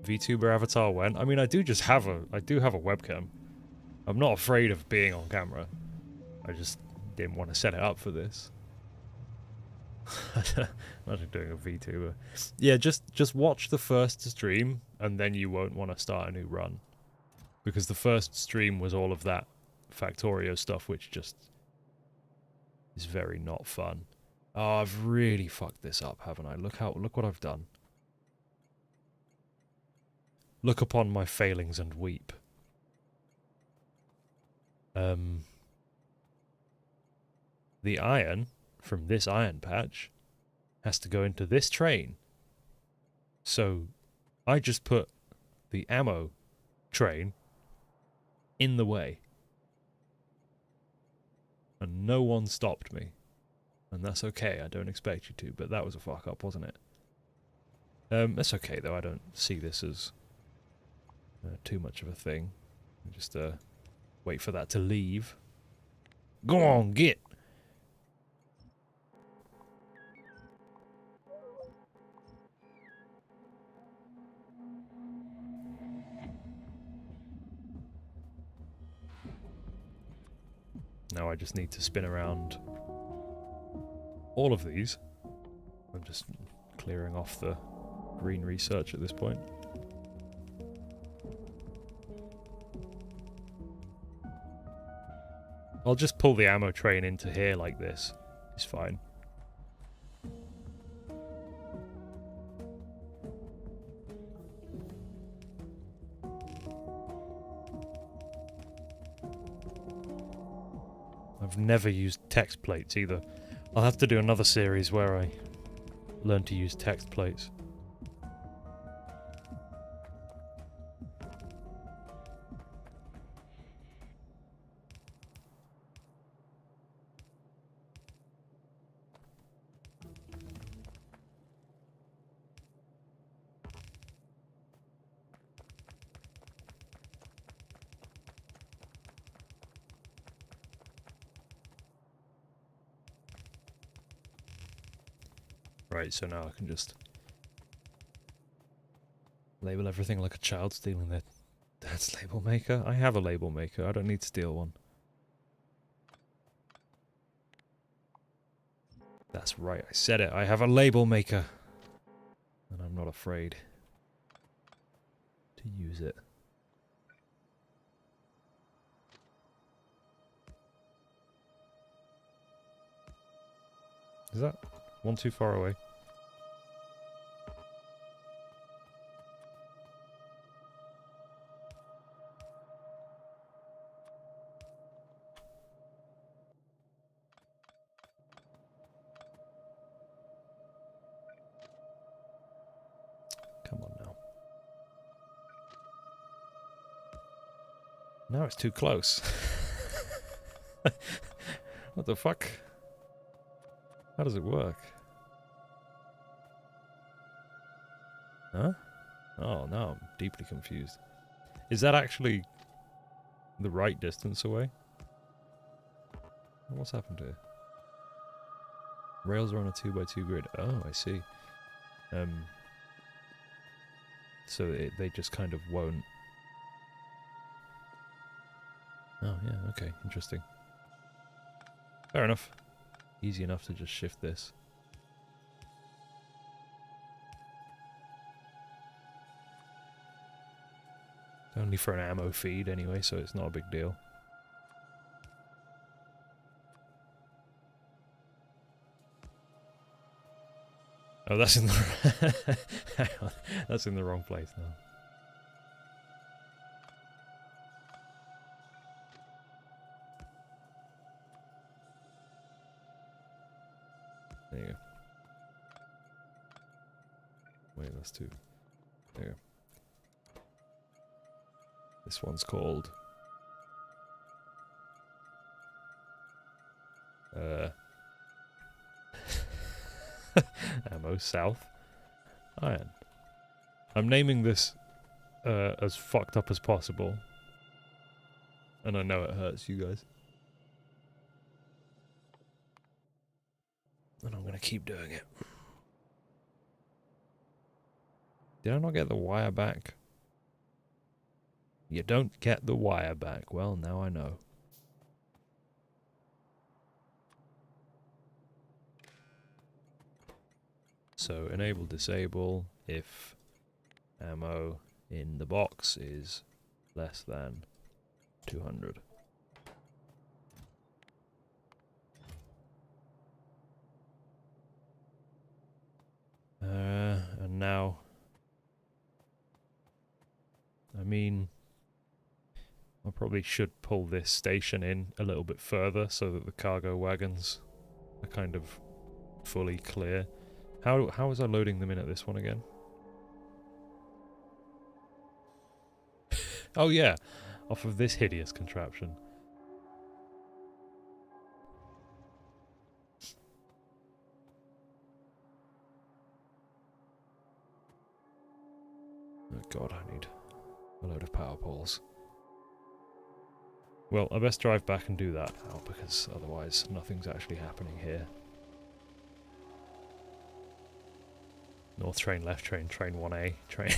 Speaker 1: VTuber avatar when? I mean, I do have a webcam. I'm not afraid of being on camera. I just didn't want to set it up for this. Imagine doing a VTuber. Yeah, just watch the first stream, and then you won't want to start a new run. Because the first stream was all of that Factorio stuff, which just is very not fun. Oh, I've really fucked this up, haven't I? Look what I've done. Look upon my failings and weep. The iron from this iron patch has to go into this train. So I just put the ammo train in the way. And no one stopped me. And that's okay, I don't expect you to, but that was a fuck up, wasn't it? That's okay though, I don't see this as too much of a thing. Just wait for that to leave. Go on, get! Now I just need to spin around all of these. I'm just clearing off the green research at this point. I'll just pull the ammo train into here like this. It's fine. I've never used text plates either. I'll have to do another series where I learn to use text plates. Right, so now I can just label everything like a child stealing their dad's label maker. I have a label maker, I don't need to steal one. That's right, I said it, I have a label maker. And I'm not afraid to use it. Is that one too far away? Come on now. Now it's too close. What the fuck? How does it work? Huh? Oh, no, I'm deeply confused. Is that actually the right distance away? What's happened here? Rails are on a 2x2 grid. Oh, I see. So they just kind of won't... Oh, yeah, okay, interesting. Fair enough. Easy enough to just shift this. Only for an ammo feed anyway, so it's not a big deal. Oh, that's in the... Hang on. That's in the wrong place now. There you go. Wait, that's two. There you go. This one's called... Ammo South. Iron. I'm naming this as fucked up as possible. And I know it hurts you guys. And I'm gonna keep doing it. Did I not get the wire back? You don't get the wire back. Well, now I know. So enable disable if ammo in the box is less than 200. And now, I mean, I probably should pull this station in a little bit further so that the cargo wagons are kind of fully clear. How was I loading them in at this one again? Oh yeah, off of this hideous contraption. Oh god, I need a load of power poles. Well, I best drive back and do that now, because otherwise nothing's actually happening here. North train, left train, train 1A, train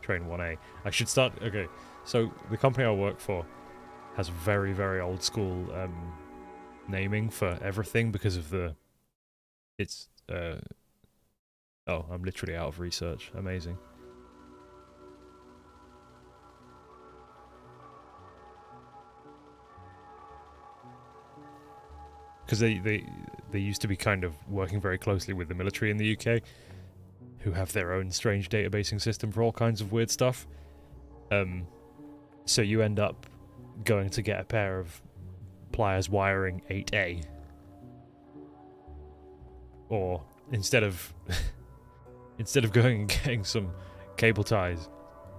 Speaker 1: train 1A. I should start... Okay, so the company I work for has very, very old school naming for everything because of the... It's... Oh, I'm literally out of research. Amazing. Because they used to be kind of working very closely with the military in the UK, who have their own strange databasing system for all kinds of weird stuff. So you end up going to get a pair of pliers wiring 8A. Or instead of going and getting some cable ties,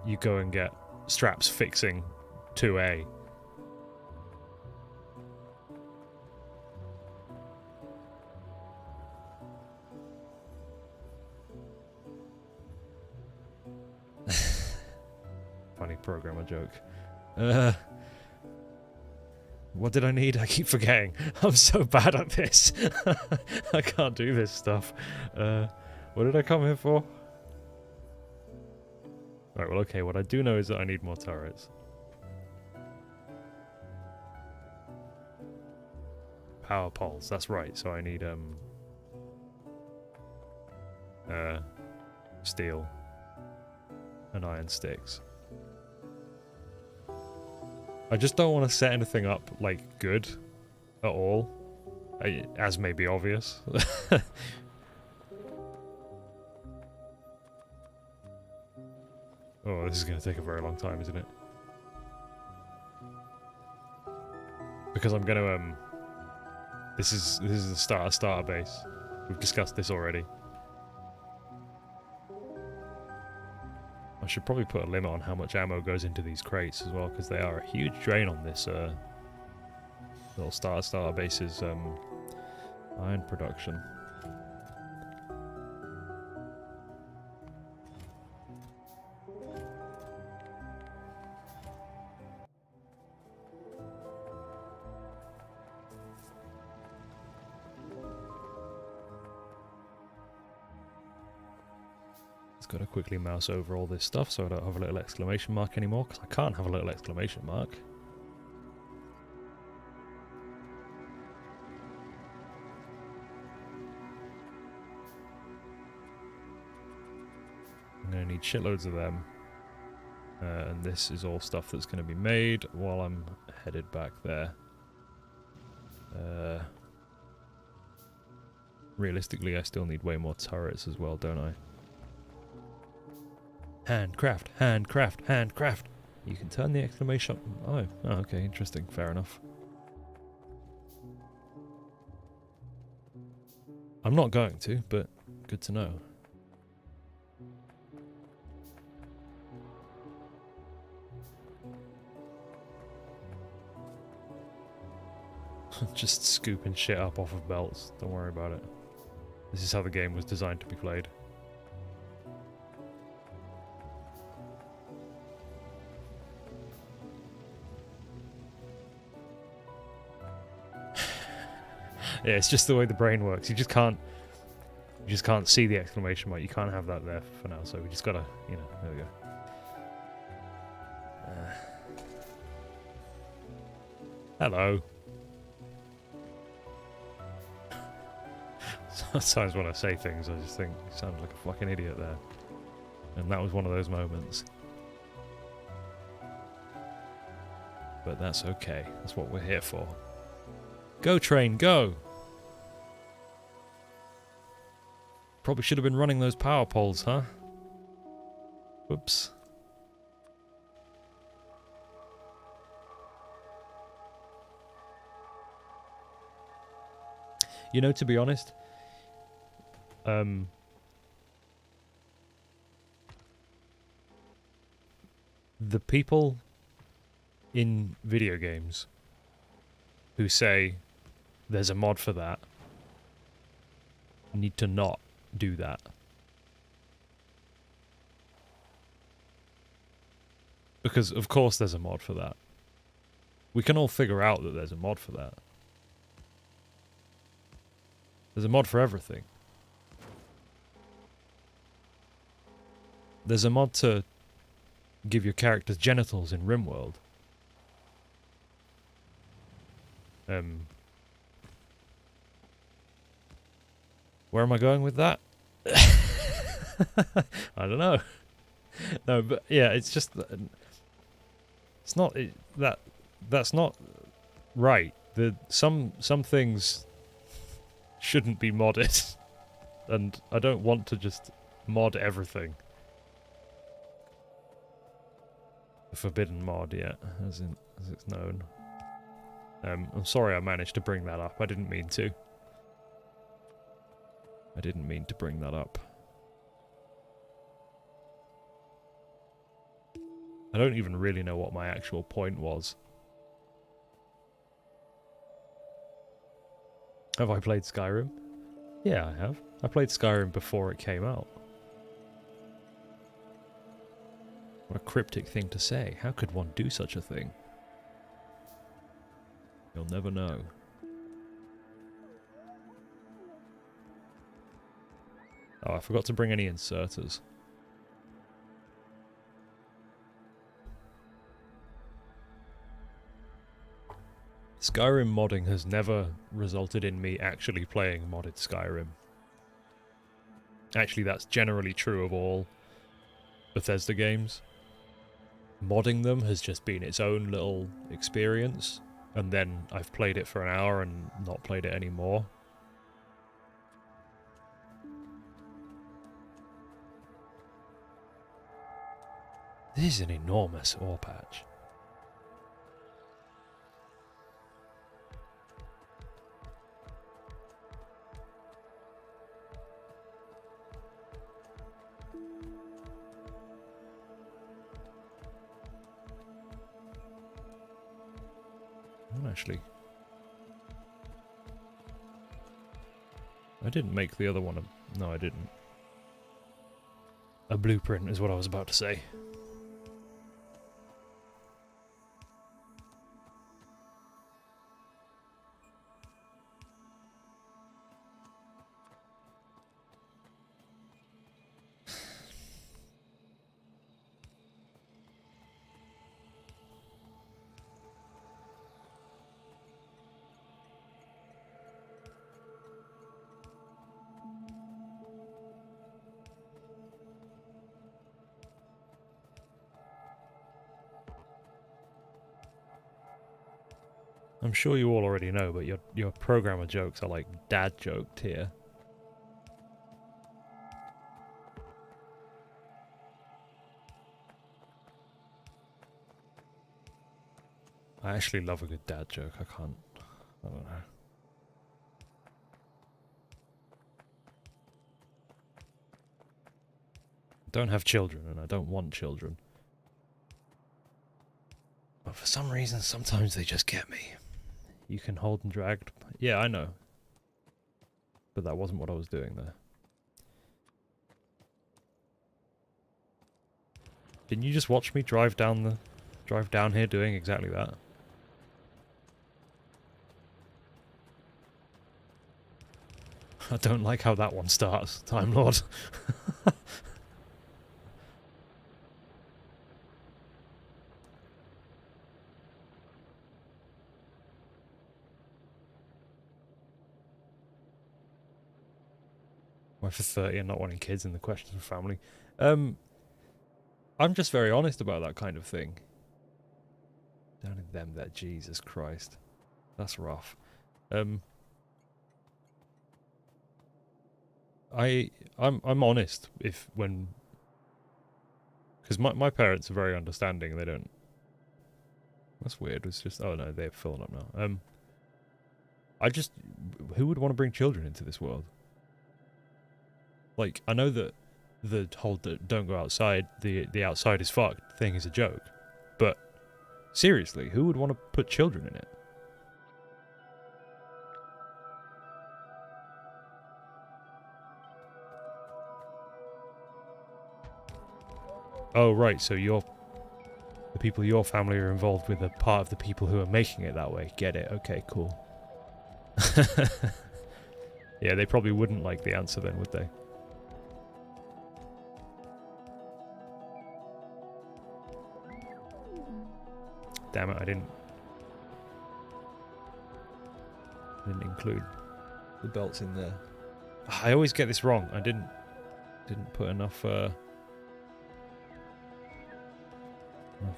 Speaker 1: you go and get straps fixing 2A. Funny programmer joke. What did I need? I keep forgetting. I'm so bad at this. I can't do this stuff. What did I come here for? Right, well, okay, what I do know is that I need more turrets. Power poles, that's right, so I need, steel and iron sticks. I just don't want to set anything up, like, good at all. As may be obvious. Oh, this is going to take a very long time, isn't it? Because I'm going to, this is the starter base. We've discussed this already. I should probably put a limit on how much ammo goes into these crates as well, because they are a huge drain on this little starter base's iron production. Got to quickly mouse over all this stuff so I don't have a little exclamation mark anymore, because I can't have a little exclamation mark. I'm going to need shitloads of them, and this is all stuff that's going to be made while I'm headed back there. Realistically, I still need way more turrets as well, don't I? Handcraft, handcraft, handcraft. You can turn the exclamation... Oh, okay, interesting. Fair enough. I'm not going to, but good to know. Just scooping shit up off of belts. Don't worry about it. This is how the game was designed to be played. Yeah, it's just the way the brain works. You just can't see the exclamation mark. You can't have that there for now. So we just gotta, you know, there we go. Hello. Sometimes when I say things, I just think you sound like a fucking idiot there. And that was one of those moments. But that's okay. That's what we're here for. Go, train, go! Probably should have been running those power poles, huh? Whoops. You know, to be honest, the people in video games who say there's a mod for that need to not do that. Because of course there's a mod for that. We can all figure out that there's a mod for that. There's a mod for everything. There's a mod to give your characters genitals in RimWorld. Where am I going with that? I don't know. No, but yeah, it's just it's not that's not right. Some things shouldn't be modded, and I don't want to just mod everything. The forbidden mod, yeah, as it's known. I'm sorry I managed to bring that up. I didn't mean to. I didn't mean to bring that up. I don't even really know what my actual point was. Have I played Skyrim? Yeah, I have. I played Skyrim before it came out. What a cryptic thing to say. How could one do such a thing? You'll never know. Oh, I forgot to bring any inserters. Skyrim modding has never resulted in me actually playing modded Skyrim. Actually, that's generally true of all Bethesda games. Modding them has just been its own little experience, and then I've played it for an hour and not played it anymore. This is an enormous ore patch. Actually, I didn't make the other one. No, I didn't. A blueprint is what I was about to say. I'm sure you all already know, but your programmer jokes are like dad joke tier. I actually love a good dad joke. I don't know. I don't have children, and I don't want children. But for some reason, sometimes they just get me. You can hold and drag. Yeah, I know. But that wasn't what I was doing there. Didn't you just watch me drive down here doing exactly that? I don't like how that one starts, Time Lord. Why for 30 and not wanting kids in the questions for family? I'm just very honest about that kind of thing. Down in them there, Jesus Christ. That's rough. I'm honest because my parents are very understanding. They don't. That's weird. It's just, oh no, they're filling up now. Who would want to bring children into this world? Like, I know that the whole don't go outside, the outside is fucked thing is a joke, but seriously, who would want to put children in it? Oh, right, so the people in your family are involved with a part of the people who are making it that way. Get it. Okay, cool. Yeah, they probably wouldn't like the answer then, would they? Damn it, I didn't include the belts in there. I always get this wrong. I didn't put enough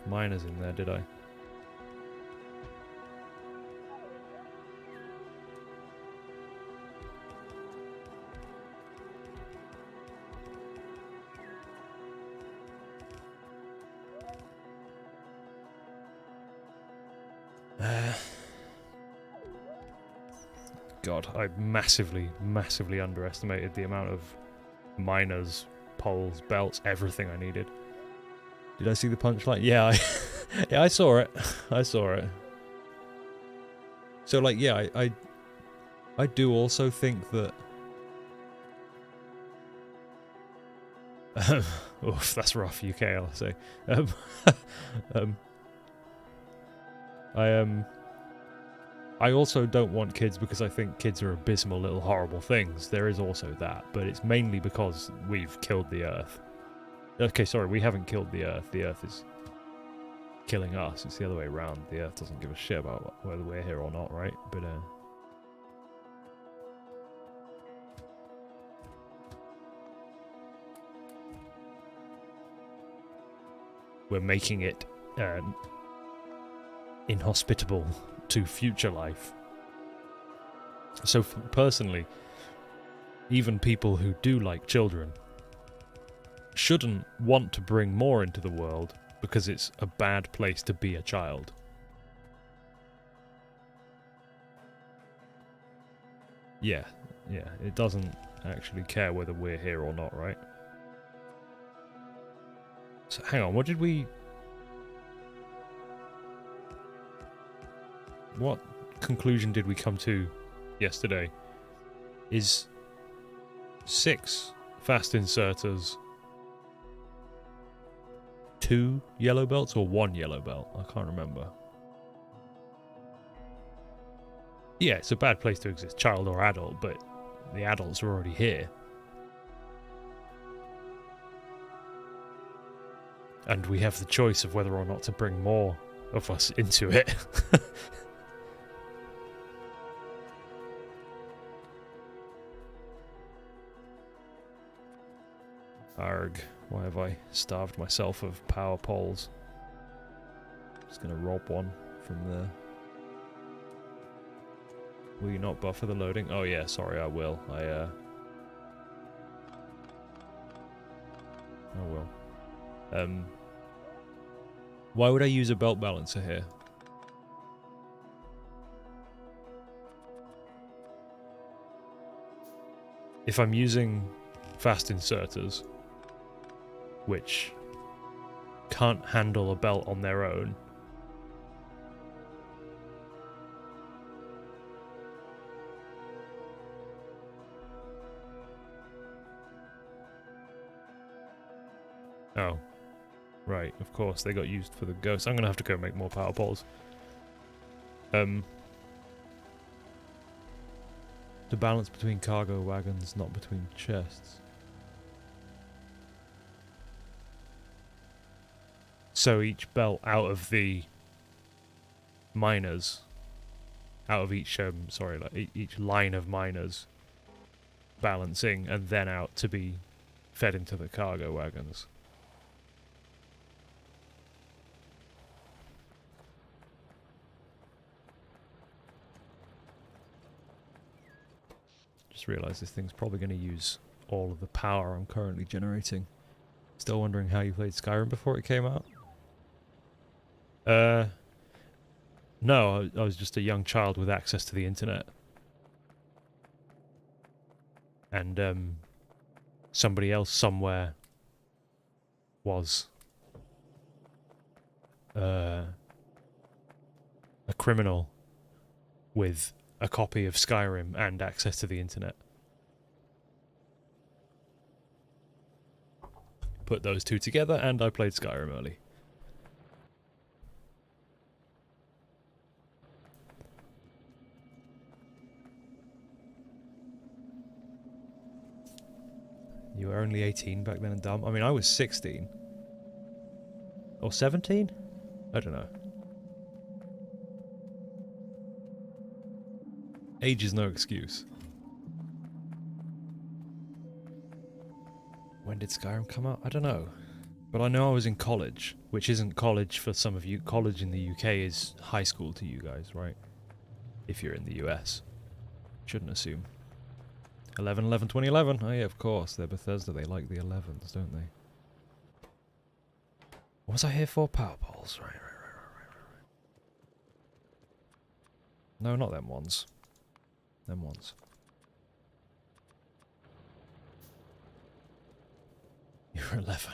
Speaker 1: miners in there, did I? God, I massively underestimated the amount of miners, poles, belts, everything I needed. Did I see the punchline? Yeah, yeah, I saw it. I saw it. So, like, yeah, I do also think that... oof, that's rough, UK, I'll say. I also don't want kids because I think kids are abysmal little horrible things. There is also that, but it's mainly because we've killed the Earth. Okay, sorry, we haven't killed the Earth. The Earth is killing us. It's the other way around. The Earth doesn't give a shit about whether we're here or not, right? But we're making it inhospitable to future life. So personally, even people who do like children shouldn't want to bring more into the world because it's a bad place to be a child. Yeah, it doesn't actually care whether we're here or not, right? So hang on, what conclusion did we come to yesterday? Is 6 fast inserters 2 yellow belts or 1 yellow belt? I can't remember. Yeah, it's a bad place to exist, child or adult, but the adults are already here. And we have the choice of whether or not to bring more of us into it. Arg, why have I starved myself of power poles? Just gonna rob one from there. Will you not buffer the loading? Oh yeah, sorry, I will. I will. Why would I use a belt balancer here? If I'm using fast inserters, which can't handle a belt on their own, oh, right, of course, they got used for the ghosts. I'm gonna have to go make more power poles. The balance between cargo wagons, not between chests. So each belt out of the miners, out of each, each line of miners balancing, and then out to be fed into the cargo wagons. Just realised this thing's probably going to use all of the power I'm currently generating. Still wondering how you played Skyrim before it came out? No, I was just a young child with access to the internet. And, somebody else somewhere was a criminal with a copy of Skyrim and access to the internet. Put those two together and I played Skyrim early. You were only 18 back then and dumb? I mean, I was 16. Or 17? I don't know. Age is no excuse. When did Skyrim come out? I don't know. But I know I was in college, which isn't college for some of you. College in the UK is high school to you guys, right? If you're in the US. Shouldn't assume. 11/11/2011. Oh yeah, of course. They're Bethesda. They like the 11s, don't they? What was I here for? Power poles. Right. No, not them ones. Them ones. You were 11.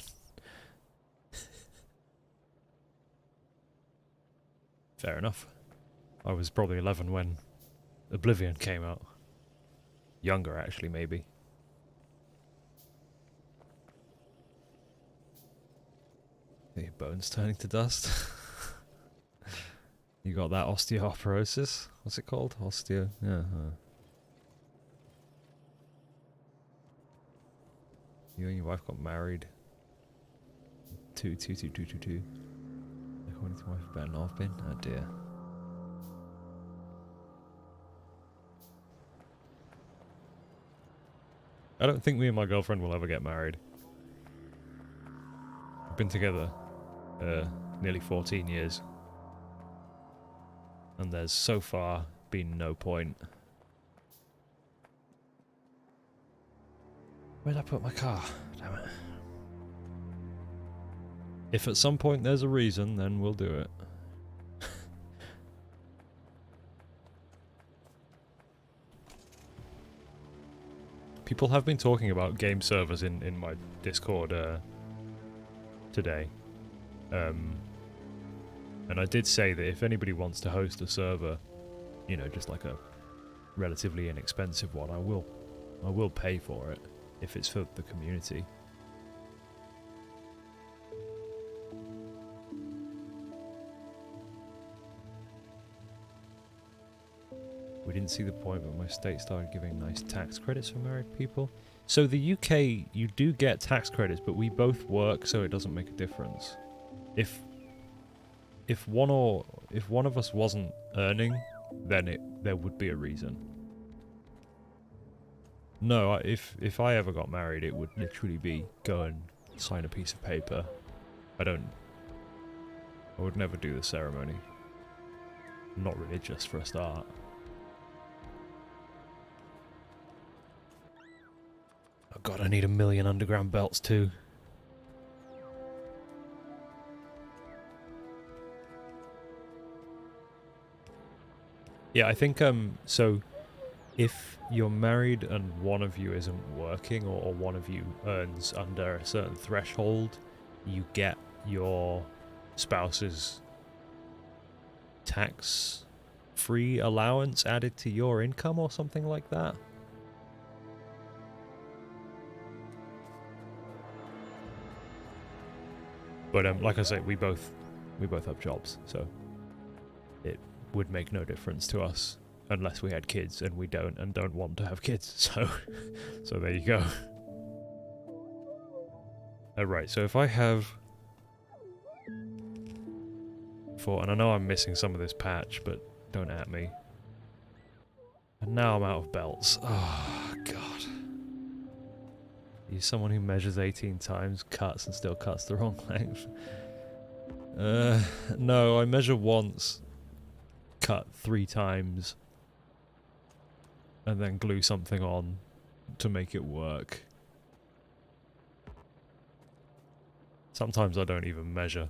Speaker 1: Fair enough. I was probably 11 when Oblivion came out. Younger, actually, maybe. Are your bones turning to dust? You got that osteoporosis? What's it called? Yeah. You and your wife got married. 2. According to my wife, better not have been. Oh dear. I don't think me and my girlfriend will ever get married. We've been together nearly 14 years. And there's so far been no point. Where'd I put my car? Damn it. If at some point there's a reason, then we'll do it. People have been talking about game servers in my Discord today. And I did say that if anybody wants to host a server, you know, just like a relatively inexpensive one, I will pay for it if it's for the community. We didn't see the point when my state started giving nice tax credits for married people. So the UK, you do get tax credits, but we both work, so it doesn't make a difference. If one of us wasn't earning, then there would be a reason. No, if I ever got married, it would literally be go and sign a piece of paper. I would never do the ceremony. I'm not religious for a start. Oh god, I need 1 million underground belts too. Yeah, I think so if you're married and one of you isn't working, or one of you earns under a certain threshold, you get your spouse's tax-free allowance added to your income or something like that. But like I say, we both have jobs, so it would make no difference to us unless we had kids, and we don't, and don't want to have kids. So there you go. Right, so if I have and I know I'm missing some of this patch, but don't at me. And now I'm out of belts. Oh god. You're someone who measures 18 times, cuts, and still cuts the wrong length. No, I measure once, cut 3 times, and then glue something on to make it work. Sometimes I don't even measure.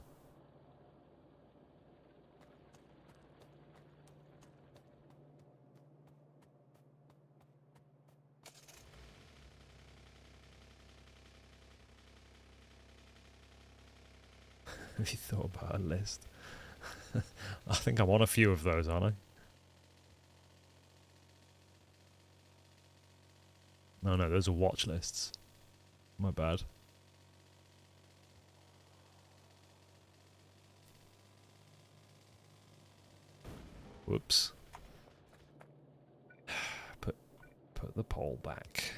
Speaker 1: Have you thought about a list? I think I'm on a few of those, aren't I? No, those are watch lists. My bad. Whoops. Put the pole back.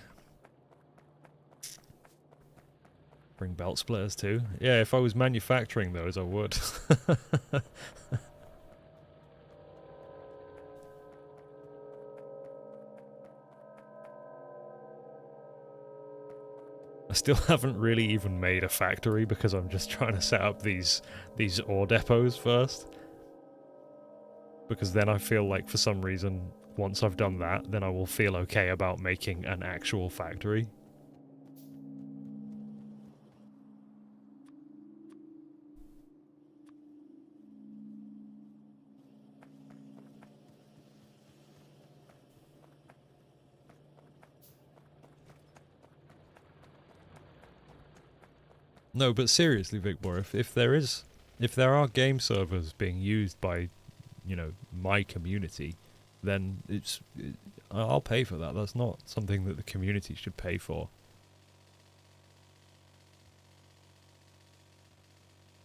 Speaker 1: Bring belt splitters too. Yeah, if I was manufacturing those, I would. I still haven't really even made a factory because I'm just trying to set up these ore depots first. Because then I feel like for some reason, once I've done that, then I will feel okay about making an actual factory. No, but seriously, Victor, if there are game servers being used by, you know, my community, then I'll pay for that. That's not something that the community should pay for.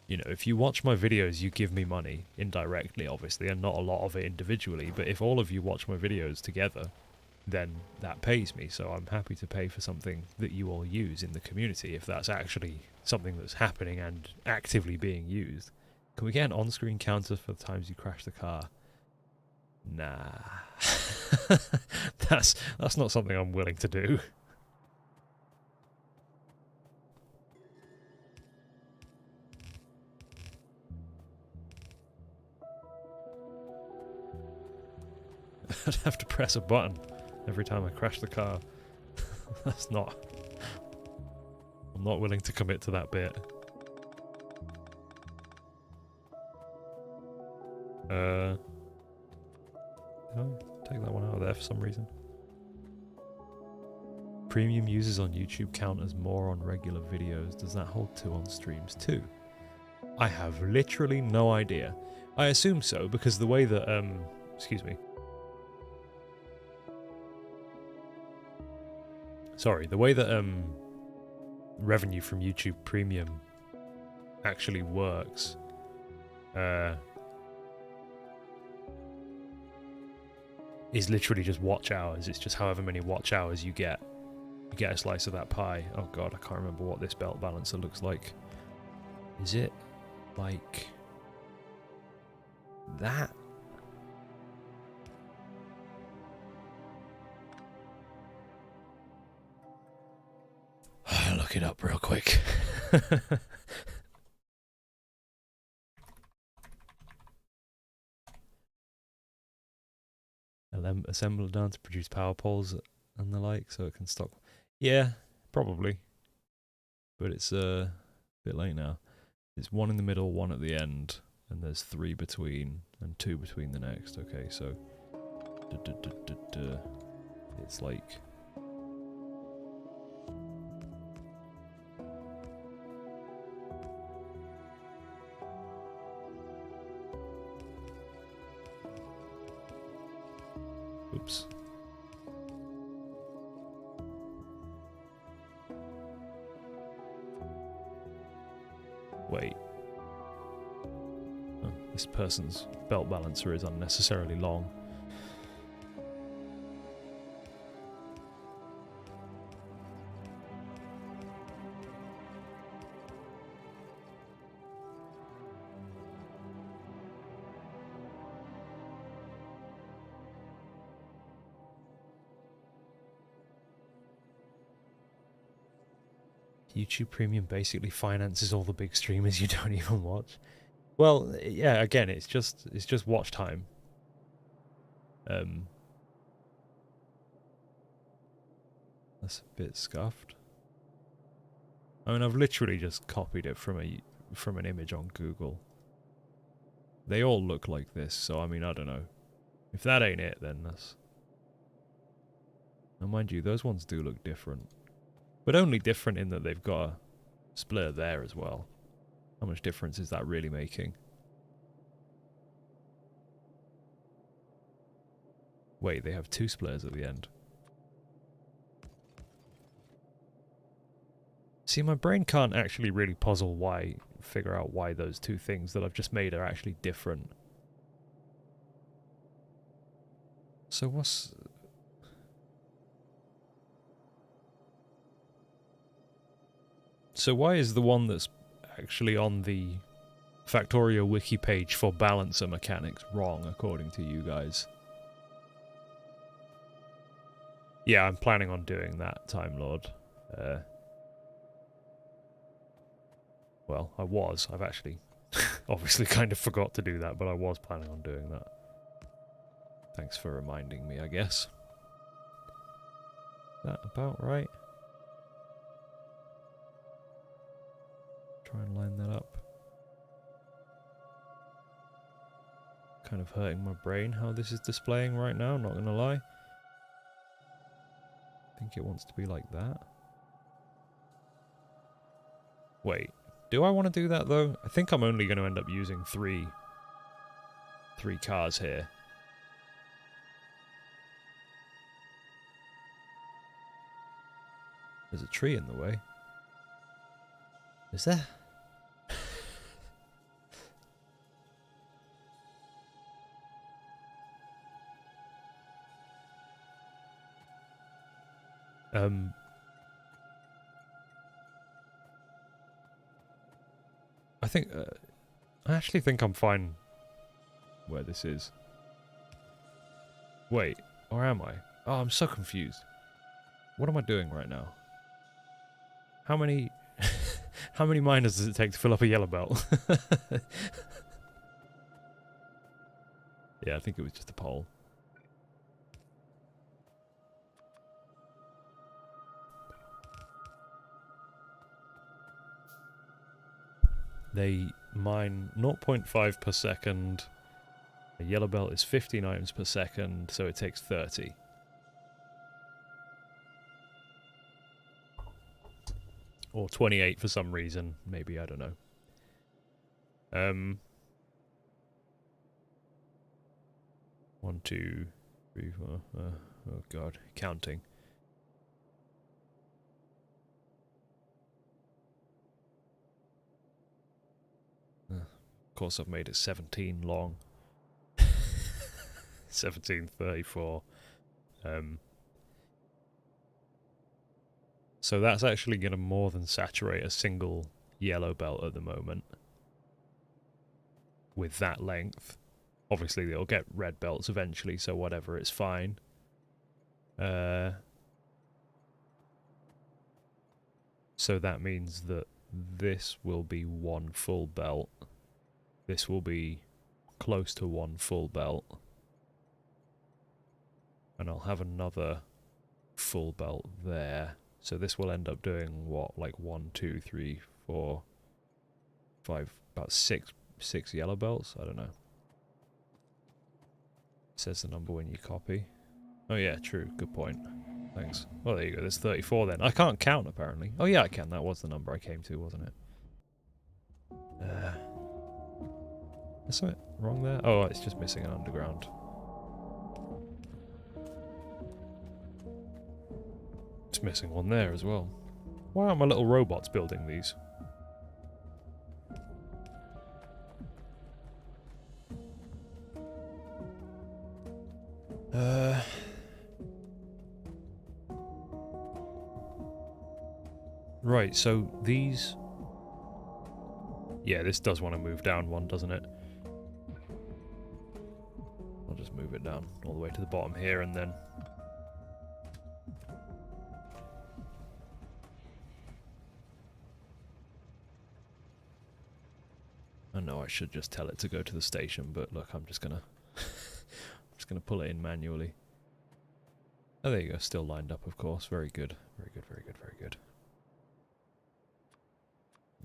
Speaker 1: You know, if you watch my videos, you give me money indirectly, obviously, and not a lot of it individually. But if all of you watch my videos together, then that pays me. So I'm happy to pay for something that you all use in the community if that's actually something that's happening and actively being used. Can we get an on-screen counter for the times you crashed the car? Nah. That's not something I'm willing to do. I'd have to press a button every time I crash the car. That's not... I'm not willing to commit to that bit. Did I take that one out of there for some reason? Premium users on YouTube count as more on regular videos. Does that hold true on streams too? I have literally no idea. I assume so, because the way that, excuse me. Sorry, the way that, revenue from YouTube Premium actually works, is literally just watch hours. It's just however many watch hours you get a slice of that pie. Oh god, I can't remember what this belt balancer looks like. Is it like that? I'll look it up real quick. Assemble it down to produce power poles and the like, so it can stop. Yeah, probably. But it's a bit late now. It's one in the middle, one at the end, and there's 3 between, and 2 between the next. Okay, so it's like oops. Wait. Oh, this person's belt balancer is unnecessarily long. YouTube Premium basically finances all the big streamers you don't even watch. Well, yeah, again, it's just watch time. That's a bit scuffed. I mean, I've literally just copied it from an image on Google. They all look like this, so I mean, I don't know. If that ain't it, then that's... Now, mind you, those ones do look different. But only different in that they've got a splitter there as well. How much difference is that really making? Wait, they have 2 splitters at the end. See, my brain can't actually really figure out why those 2 things that I've just made are actually different. So what's... So why is the one that's actually on the Factorio wiki page for balancer mechanics wrong, according to you guys? Yeah, I'm planning on doing that, Time Lord. Well, I was. I've actually obviously kind of forgot to do that, but I was planning on doing that. Thanks for reminding me, I guess. Is that about right? Try and line that up. Kind of hurting my brain how this is displaying right now, not gonna lie. I think it wants to be like that. Wait, do I want to do that though? I think I'm only going to end up using three cars here. There's a tree in the way. Is there? I actually think I'm fine where this is. Wait, or am I? Oh, I'm so confused. What am I doing right now? How many how many miners does it take to fill up a yellow belt? Yeah, I think it was just a pole. They mine 0.5 per second. A yellow belt is 15 items per second, so it takes 30. Or 28 for some reason, maybe, I don't know. 1, 2, 3, 4, oh god, counting. Of course I've made it 17 long. 1734. So that's actually going to more than saturate a single yellow belt at the moment. With that length. Obviously they'll get red belts eventually, so whatever, it's fine. So that means that this will be 1 full belt. This will be close to 1 full belt. And I'll have another full belt there. So this will end up doing what, like 1, 2, 3, 4, 5, about six yellow belts? I don't know. Says the number when you copy. Oh yeah, true, good point. Thanks. Well, there you go, there's 34 then. I can't count apparently. Oh yeah, I can, that was the number I came to, wasn't it? Is something wrong there? Oh, it's just missing an underground. It's missing one there as well. Why aren't my little robots building these? Right, so these... Yeah, this does want to move down one, doesn't it? I'll just move it down all the way to the bottom here and then... I know I should just tell it to go to the station, but look, I'm just gonna... I'm just gonna pull it in manually. Oh, there you go, still lined up, of course. Very good, very good, very good, very good.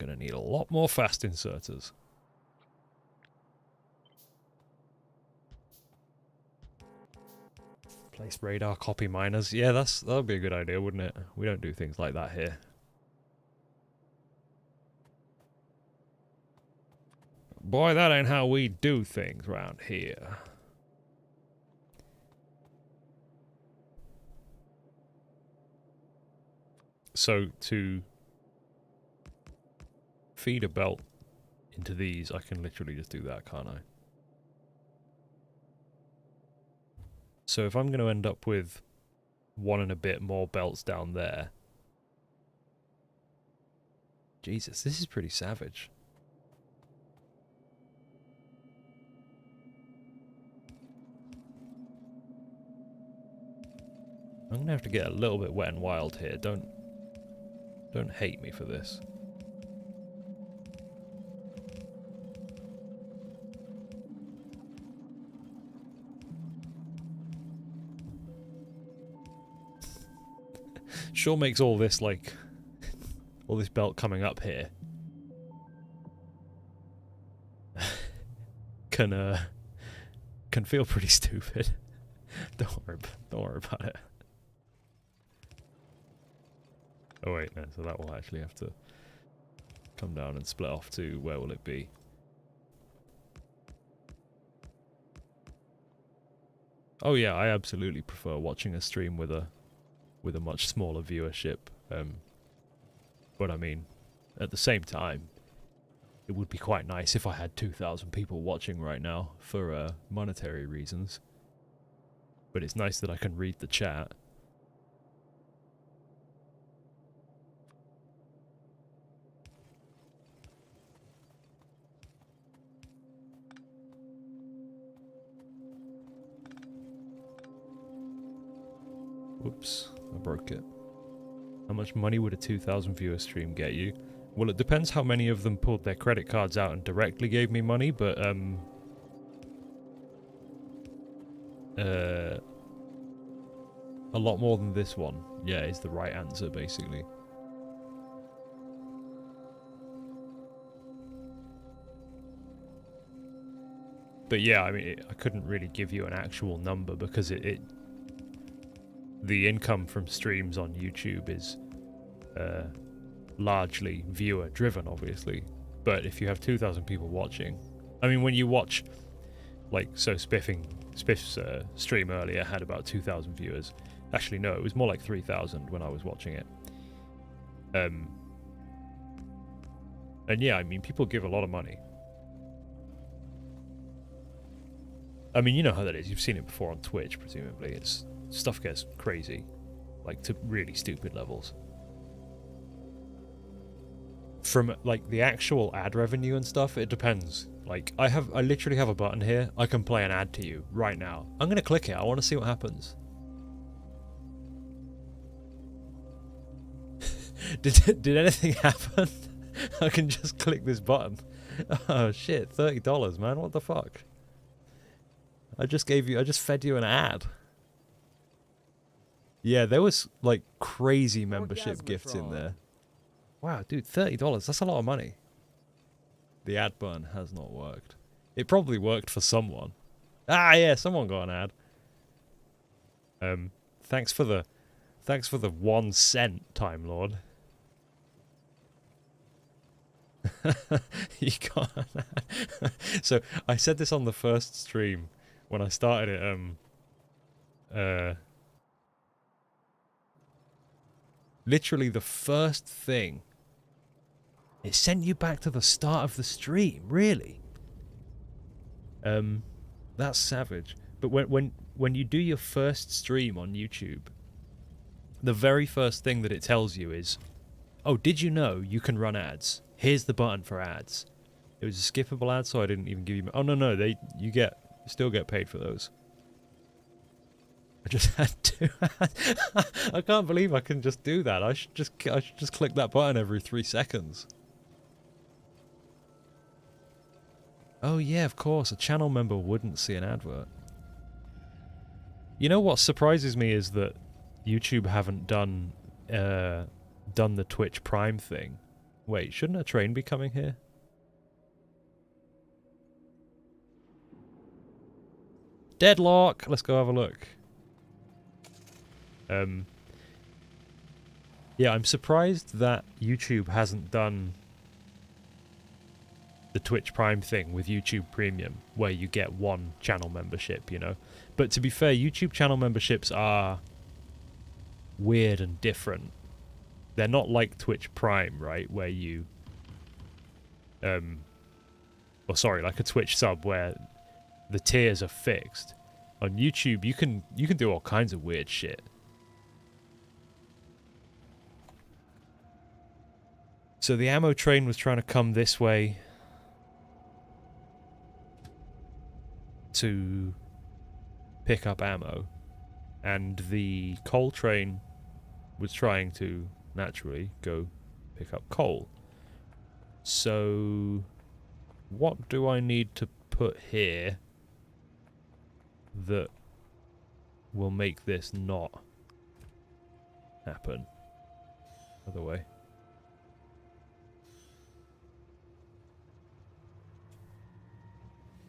Speaker 1: I'm gonna need a lot more fast inserters. Place radar copy miners. Yeah, that'd be a good idea, wouldn't it? We don't do things like that here. Boy, that ain't how we do things around here. So to feed a belt into these, I can literally just do that, can't I? So if I'm going to end up with 1 and a bit more belts down there... Jesus, this is pretty savage. I'm going to have to get a little bit wet and wild here. Don't hate me for this. Sure makes all this, like, all this belt coming up here can feel pretty stupid. Don't worry about it. Oh wait, no, so that will actually have to come down and split off to, where will it be? Oh yeah, I absolutely prefer watching a stream with a much smaller viewership. But I mean, at the same time, it would be quite nice if I had 2,000 people watching right now for monetary reasons. But it's nice that I can read the chat. Whoops, I broke it. How much money would a 2,000 viewer stream get you? Well, it depends how many of them pulled their credit cards out and directly gave me money, but a lot more than this one, yeah, is the right answer, basically. But yeah, I mean, I couldn't really give you an actual number because the income from streams on YouTube is largely viewer driven, obviously. But if you have 2,000 people watching, I mean, when you watch, like, so Spiff's stream earlier had about 2,000 viewers. Actually, no, it was more like 3,000 when I was watching it. And yeah, I mean, people give a lot of money. I mean, you know how that is. You've seen it before on Twitch, presumably. Stuff gets crazy, like to really stupid levels. From like the actual ad revenue and stuff, it depends. Like I literally have a button here. I can play an ad to you right now. I'm gonna click it. I want to see what happens. Did anything happen? I can just click this button. Oh shit, $30, man. What the fuck? I just fed you an ad. Yeah, there was like crazy membership gifts in there. Wow, dude, $30, that's a lot of money. The ad button has not worked. It probably worked for someone. Ah, yeah, someone got an ad. Thanks for the 1 cent, Time Lord. You got an ad. So, I said this on the first stream when I started it, literally the first thing, it sent you back to the start of the stream, really? That's savage. But when you do your first stream on YouTube, the very first thing that it tells you is, oh, did you know you can run ads? Here's the button for ads. It was a skippable ad, so I didn't even give you... Oh, no, you still get paid for those. I just had to. I can't believe I can just do that. I should just click that button every 3 seconds. Oh yeah, of course. A channel member wouldn't see an advert. You know what surprises me is that YouTube haven't done the Twitch Prime thing. Wait, shouldn't a train be coming here? Deadlock. Let's go have a look. Yeah, I'm surprised that YouTube hasn't done the Twitch Prime thing with YouTube Premium, where you get 1 channel membership, you know? But to be fair, YouTube channel memberships are weird and different. They're not like Twitch Prime, right? Where you... or sorry, like a Twitch sub where the tiers are fixed. On YouTube, you can do all kinds of weird shit. So the ammo train was trying to come this way to pick up ammo, and the coal train was trying to naturally go pick up coal. So what do I need to put here that will make this not happen? Other way.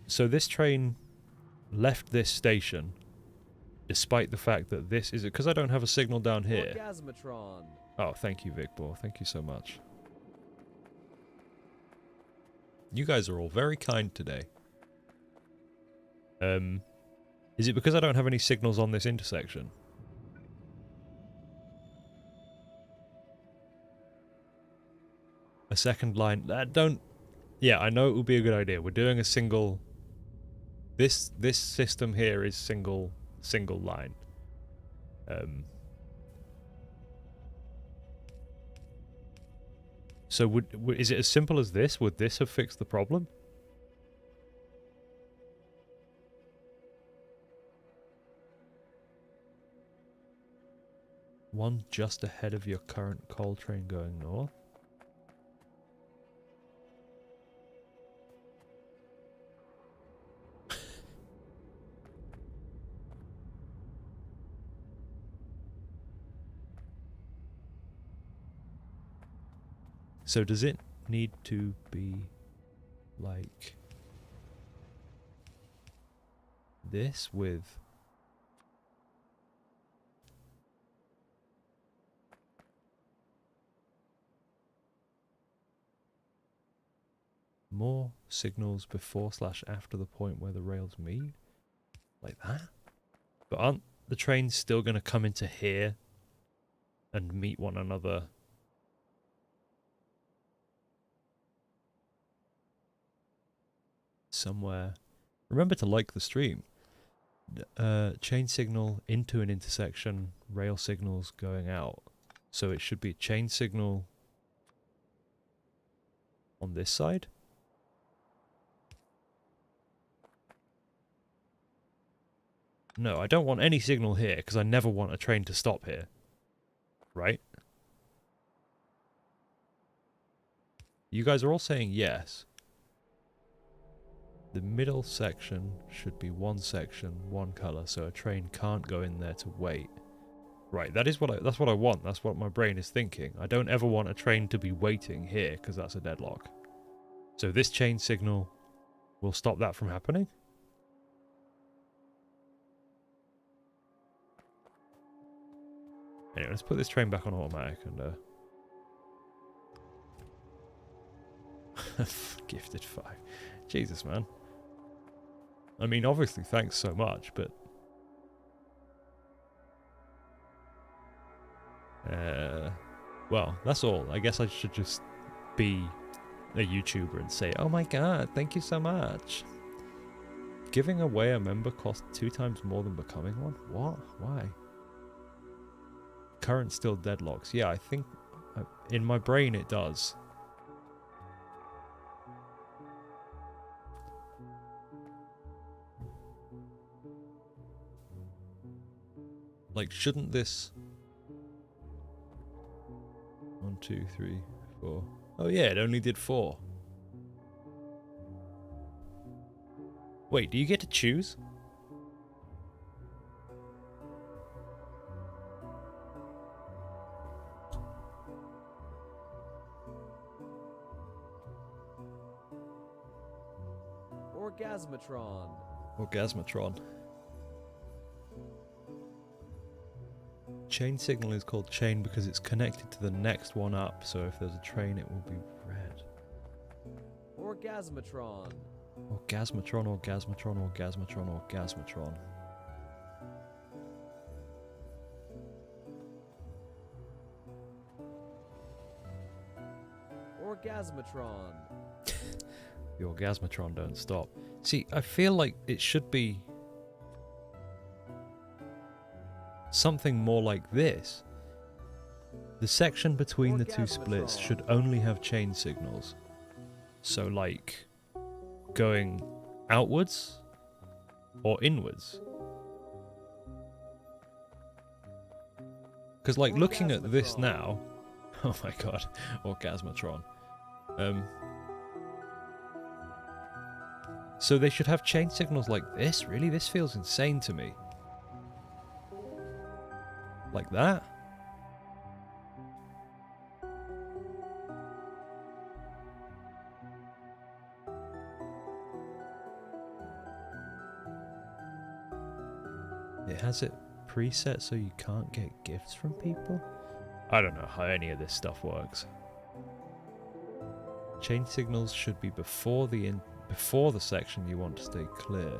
Speaker 1: So this train left this station, despite the fact that this is it because I don't have a signal down here. Oh, thank you, Victor. Thank you so much. You guys are all very kind today. Is it because I don't have any signals on this intersection? A second line. Don't. Yeah, I know it would be a good idea. We're doing a single. This system here is single line. So is it as simple as this? Would this have fixed the problem? One just ahead of your current coal train going north. So does it need to be like this with more signals before/after the point where the rails meet, like that. But aren't the trains still going to come into here and meet one another somewhere? Remember to like the stream. Chain signal into an intersection, rail signals going out. So it should be a chain signal on this side. No, I don't want any signal here because I never want a train to stop here. Right? You guys are all saying yes. The middle section should be one section, one color, so a train can't go in there to wait. Right, that's what I want. That's what my brain is thinking. I don't ever want a train to be waiting here because that's a deadlock. So this chain signal will stop that from happening. Anyway, let's put this train back on automatic and gifted 5. Jesus, man. I mean, obviously, thanks so much, but well, that's all. I guess I should just be a YouTuber and say, "Oh my god, thank you so much." Giving away a member costs 2 times more than becoming one? What? Why? Current still deadlocks. Yeah, I think in my brain it does. Like, shouldn't this... 1, 2, 3, 4... Oh yeah, it only did 4. Wait, do you get to choose?
Speaker 2: Orgasmatron.
Speaker 1: Orgasmatron. Chain signal is called chain because it's connected to the next one up, so if there's a train it will be red.
Speaker 2: Orgasmatron.
Speaker 1: Orgasmatron, orgasmatron, orgasmatron, orgasmatron.
Speaker 2: Orgasmatron.
Speaker 1: The orgasmatron don't stop. See, I feel like it should be something more like this. The section between the two splits should only have chain signals. So like going outwards or inwards. Because like looking at this now, oh my god, orgasmatron. So they should have chain signals like this? Really? This feels insane to me. Like that? It has it preset so you can't get gifts from people? I don't know how any of this stuff works. Chain signals should be before the section you want to stay clear.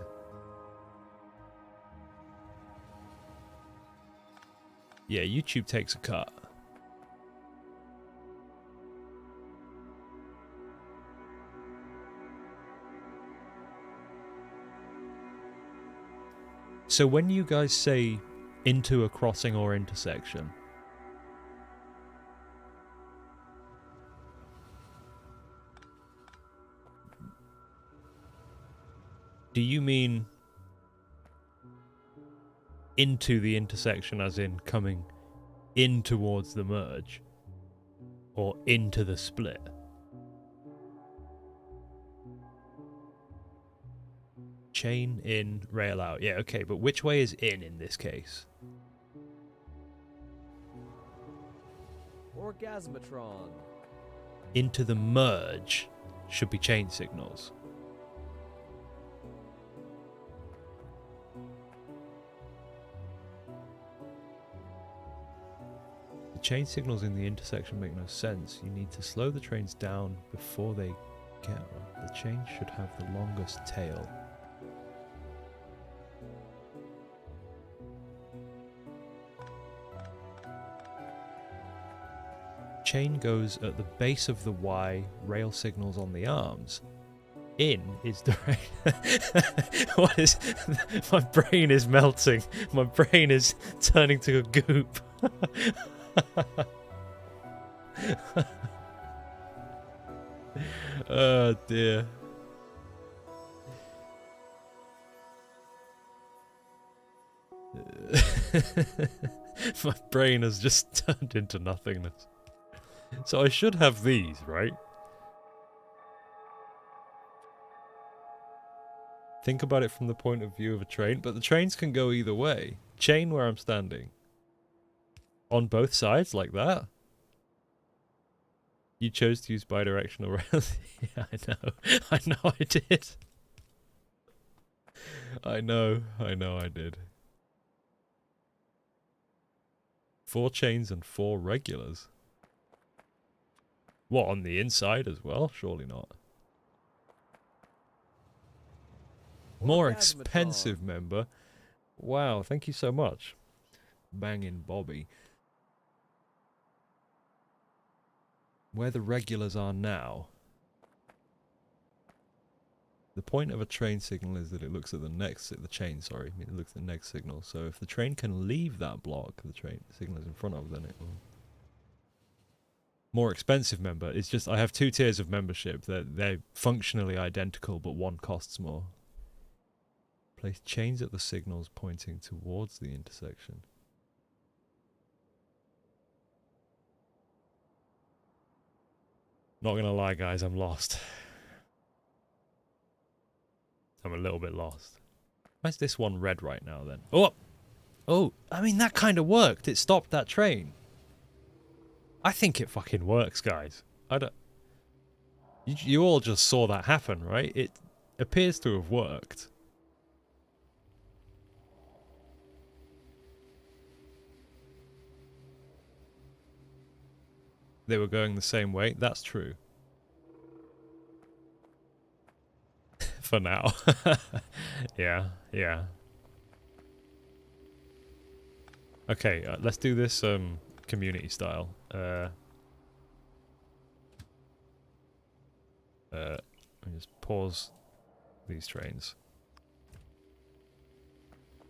Speaker 1: Yeah, YouTube takes a cut. So when you guys say into a crossing or intersection, do you mean into the intersection as in coming in towards the merge, or into the split? Chain in, rail out. Yeah, okay, but which way is in this case?
Speaker 2: Orgasmatron.
Speaker 1: Into the merge should be chain signals. The chain signals in the intersection make no sense. You need to slow the trains down before they get on. The chain should have the longest tail. Chain goes at the base of the Y, rail signals on the arms. In is direct. What is... My brain is melting. My brain is turning to a goop. Oh dear. My brain has just turned into nothingness. So I should have these, right? Think about it from the point of view of a train, but the trains can go either way. Chain where I'm standing. On both sides, like that. You chose to use bidirectional rails. Yeah, I know I did. I know I did. 4 chains and 4 regulars. What, on the inside as well? Surely not. More expensive member. Wow, thank you so much. Bangin' Bobby. Where the regulars are now. The point of a train signal is that it looks at the next, it looks at the next signal. So if the train can leave that block, the train signal is in front of, then it will. More expensive member. It's just, I have 2 tiers of membership. They're functionally identical, but one costs more. Place chains at the signals pointing towards the intersection. Not gonna lie, guys, I'm lost. I'm a little bit lost. Why's this one red right now, then? Oh! Oh, I mean, that kind of worked. It stopped that train. I think it fucking works, guys. I don't... You all just saw that happen, right? It appears to have worked. They were going the same way. That's true. For now. Yeah. Okay, let's do this community style. Let me just pause these trains.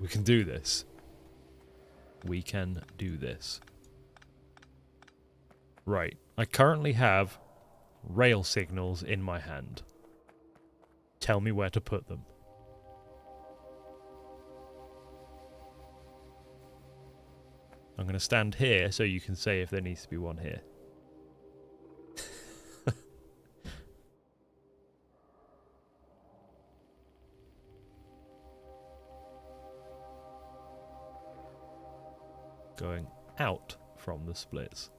Speaker 1: We can do this. We can do this. Right. I currently have rail signals in my hand. Tell me where to put them. I'm going to stand here so you can say if there needs to be one here. Going out from the splits.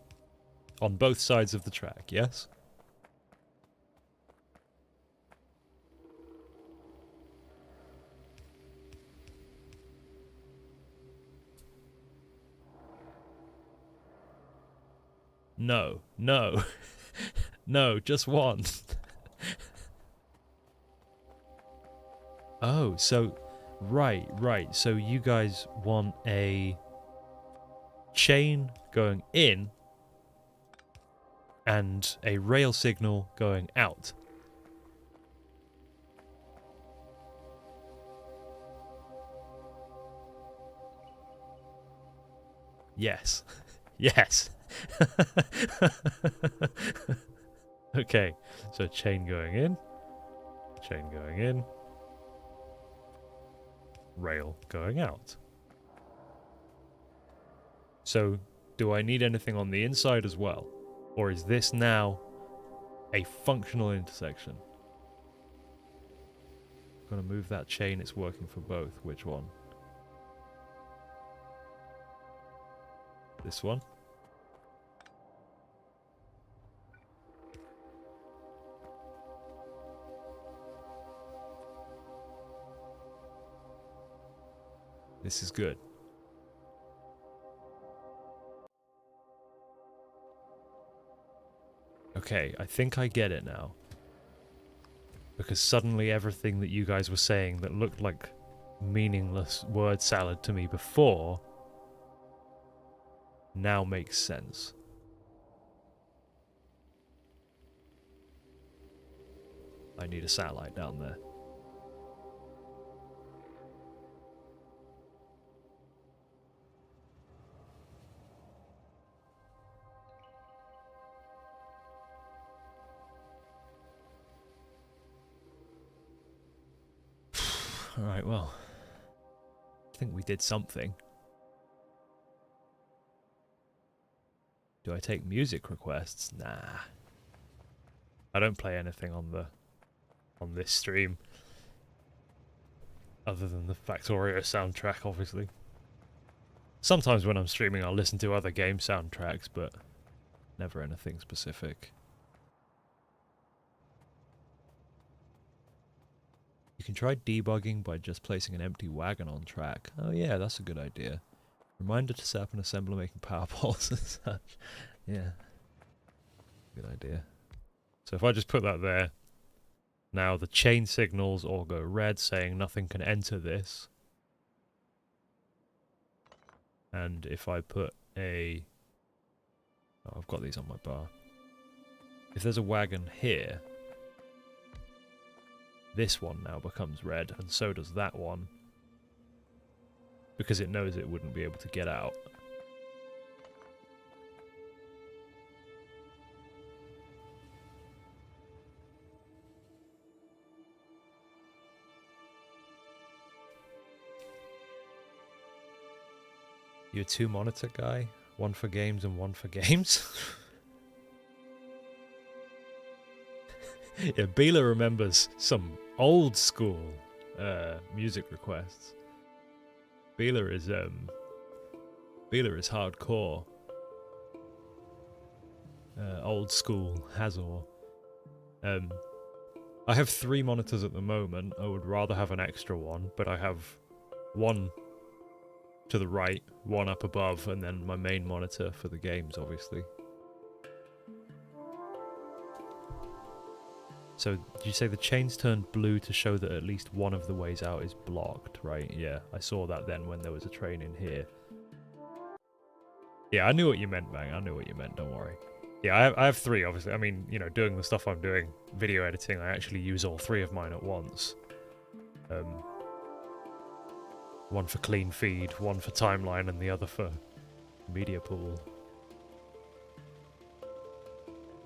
Speaker 1: On both sides of the track, yes? No, no. No, just one. Oh, so... Right. So you guys want a chain going in and a rail signal going out. Yes. Yes. Okay, so chain going in, rail going out. So, do I need anything on the inside as well? Or is this now a functional intersection? I'm gonna move that chain, it's working for both. Which one? This one? This is good. Okay, I think I get it now. Because suddenly everything that you guys were saying that looked like meaningless word salad to me before now makes sense. I need a satellite down there. Alright, well, I think we did something. Do I take music requests? Nah. I don't play anything on this stream. Other than the Factorio soundtrack, obviously. Sometimes when I'm streaming I'll listen to other game soundtracks, but never anything specific. You can try debugging by just placing an empty wagon on track. Oh yeah, that's a good idea. Reminder to set up an assembler making power poles and such. Yeah. Good idea. So if I just put that there, now the chain signals all go red saying nothing can enter this. And if I put a... Oh, I've got these on my bar. If there's a wagon here, this one now becomes red, and so does that one. Because it knows it wouldn't be able to get out. You a 2-monitor guy? One for games and one for games? Yeah, Beela remembers some old school music requests. Beela is hardcore. Old school Hazzor. I have 3 monitors at the moment. I would rather have an extra one, but I have one to the right, one up above, and then my main monitor for the games, obviously. So, did you say the chains turned blue to show that at least one of the ways out is blocked, right? Yeah, I saw that then when there was a train in here. Yeah, I knew what you meant, Bang. I knew what you meant, don't worry. Yeah, I have 3, obviously. I mean, you know, doing the stuff I'm doing, video editing, I actually use all 3 of mine at once. One for clean feed, one for timeline, and the other for media pool.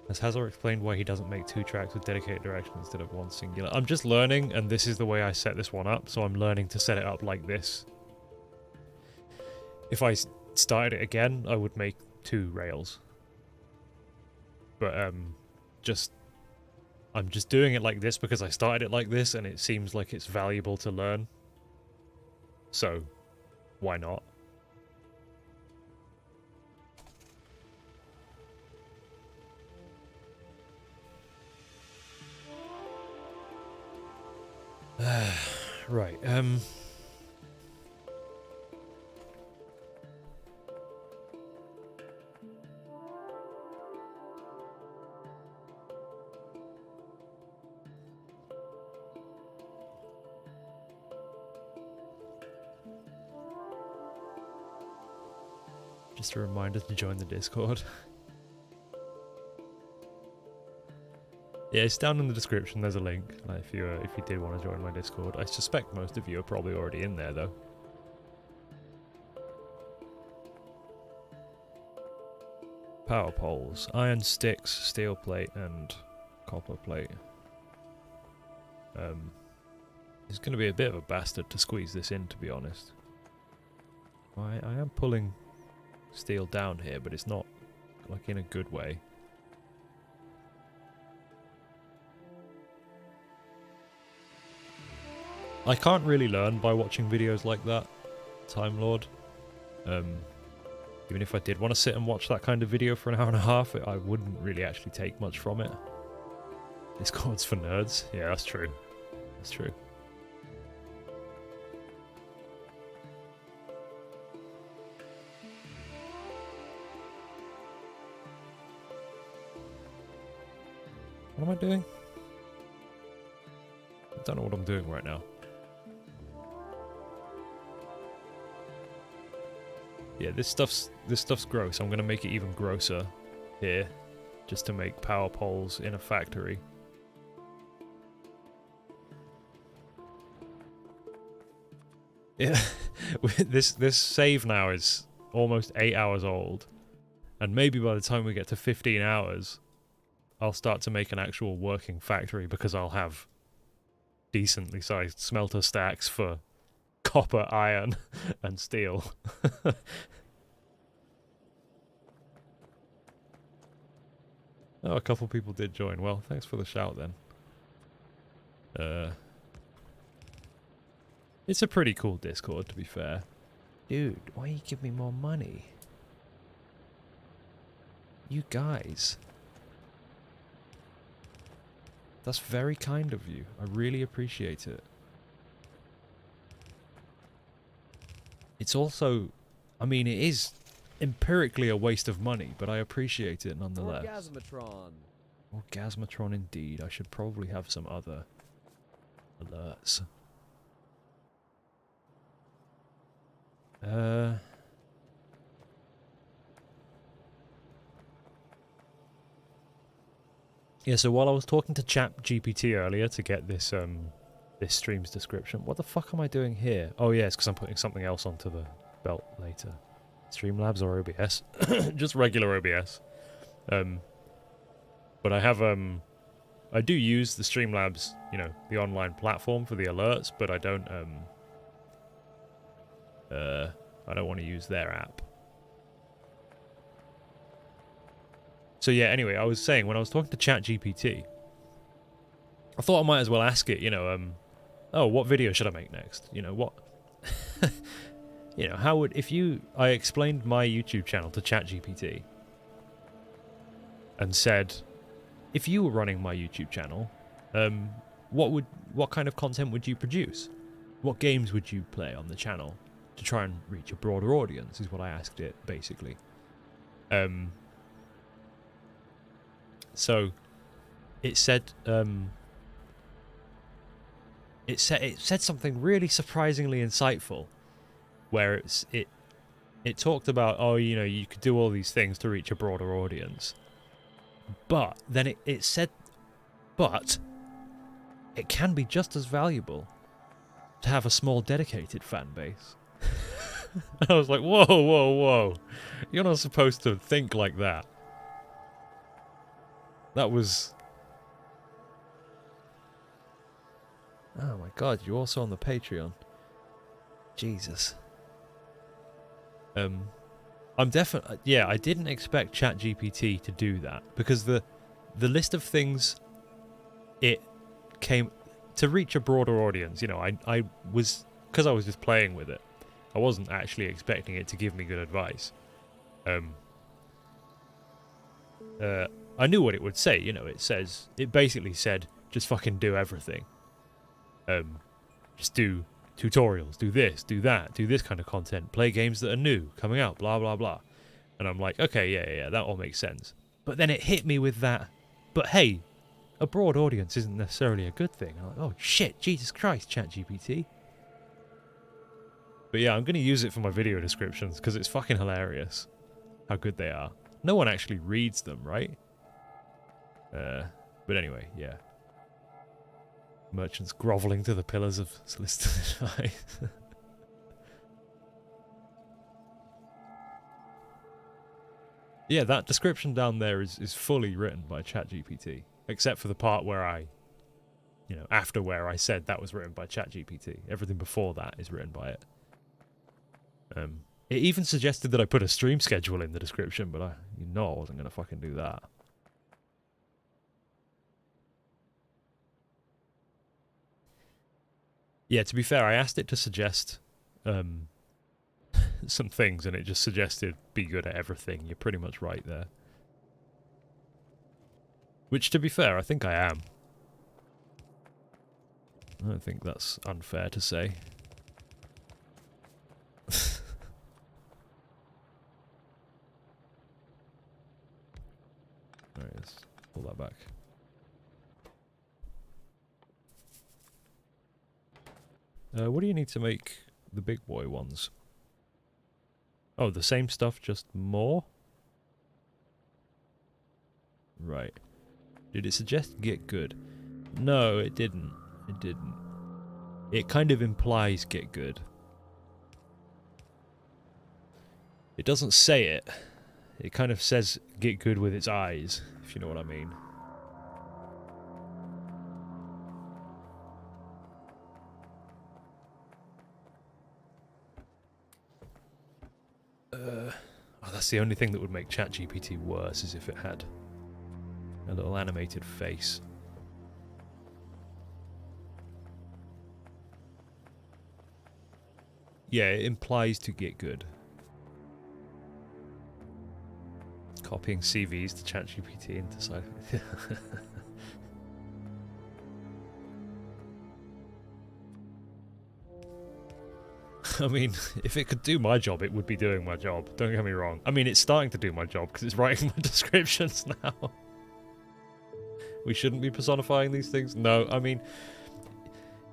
Speaker 1: Has Hazzor explained why he doesn't make 2 tracks with dedicated direction instead of one singular? I'm just learning, and this is the way I set this one up, so I'm learning to set it up like this. If I started it again, I would make 2 rails. But, I'm just doing it like this because I started it like this, and it seems like it's valuable to learn. So, why not? Right, just a reminder to join the Discord. Yeah, it's down in the description, there's a link, like, if you did want to join my Discord. I suspect most of you are probably already in there, though. Power poles, iron sticks, steel plate, and copper plate. It's going to be a bit of a bastard to squeeze this in, to be honest. I am pulling steel down here, but it's not, like, in a good way. I can't really learn by watching videos like that, Time Lord. Even if I did want to sit and watch that kind of video for an hour and a half, I wouldn't really actually take much from it. Discord's for nerds. Yeah, that's true. That's true. What am I doing? I don't know what I'm doing right now. Yeah, this stuff's gross. I'm gonna make it even grosser here, just to make power poles in a factory. Yeah, this save now is almost 8 hours old, and maybe by the time we get to 15 hours, I'll start to make an actual working factory because I'll have decently sized smelter stacks for copper, iron, and steel. Oh, a couple people did join. Well, thanks for the shout then. It's a pretty cool Discord, to be fair. Dude, why you give me more money? You guys. That's very kind of you. I really appreciate it. It's also, I mean, it is empirically a waste of money, but I appreciate it nonetheless.
Speaker 2: Orgasmatron.
Speaker 1: Orgasmatron indeed. I should probably have some other alerts. Yeah, so while I was talking to ChatGPT earlier to get this this stream's description, what the fuck am I doing here? Oh yeah, it's because I'm putting something else onto the belt later. Streamlabs or OBS? Just regular OBS. But I have I do use the Streamlabs, you know, the online platform for the alerts, but I don't want to use their app. So yeah, anyway, I was saying, when I was talking to ChatGPT, I thought I might as well ask it, you know, oh, what video should I make next? You know, what... you know, how would... I explained my YouTube channel to ChatGPT and said, if you were running my YouTube channel, what kind of content would you produce? What games would you play on the channel to try and reach a broader audience, is what I asked it, basically. So it said it said something really surprisingly insightful, where it talked about, oh, you know, you could do all these things to reach a broader audience, but then it said, but it can be just as valuable to have a small dedicated fan base. I was like, whoa, whoa, whoa, you're not supposed to think like that. That was... Oh my god, you're also on the Patreon. Jesus. I'm definitely... Yeah, I didn't expect ChatGPT to do that, because the list of things it came... To reach a broader audience, you know, I was... Because I was just playing with it, I wasn't actually expecting it to give me good advice. I knew what it would say, you know, it basically said, just fucking do everything. Just do tutorials, do this, do that, do this kind of content, play games that are new, coming out, blah, blah, blah. And I'm like, okay, yeah, that all makes sense. But then it hit me with that, but hey, a broad audience isn't necessarily a good thing. I'm like, oh shit, Jesus Christ, ChatGPT. But yeah, I'm going to use it for my video descriptions, because it's fucking hilarious how good they are. No one actually reads them, right? But anyway, yeah. Merchants grovelling to the pillars of solicited advice. Yeah, that description down there is fully written by ChatGPT, except for the part where you know, after where I said that was written by ChatGPT. Everything before that is written by it. It even suggested that I put a stream schedule in the description, but you know I wasn't going to fucking do that. Yeah, to be fair, I asked it to suggest some things, and it just suggested be good at everything. You're pretty much right there. Which, to be fair, I think I am. I don't think that's unfair to say. Alright, let's pull that back. What do you need to make the big boy ones? Oh, the same stuff, just more? Right. Did it suggest get good? No, it didn't. It didn't. It kind of implies get good. It doesn't say it. It kind of says get good with its eyes, if you know what I mean. Oh, that's the only thing that would make ChatGPT worse, is if it had a little animated face. Yeah, it implies to get good. Copying CVs to ChatGPT and decide. I mean, if it could do my job, it would be doing my job. Don't get me wrong. I mean, it's starting to do my job because it's writing my descriptions now. We shouldn't be personifying these things. No, I mean,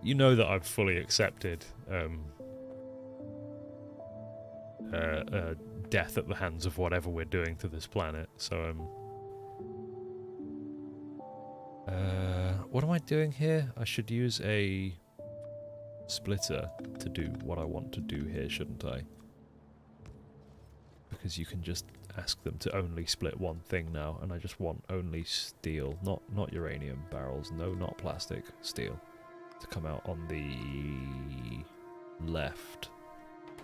Speaker 1: you know that I've fully accepted death at the hands of whatever we're doing to this planet. So, what am I doing here? I should use a splitter to do what I want to do here, shouldn't I? Because you can just ask them to only split one thing now, and I just want only steel, not uranium barrels, no, not plastic, steel, to come out on the left,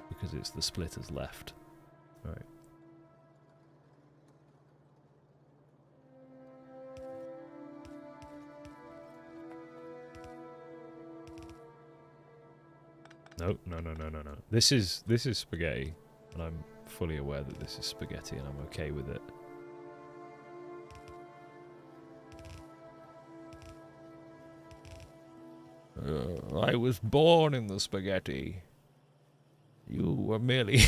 Speaker 1: because it's the splitter's left. Alright. No. This is spaghetti, and I'm fully aware that this is spaghetti, and I'm okay with it. I was born in the spaghetti. You were merely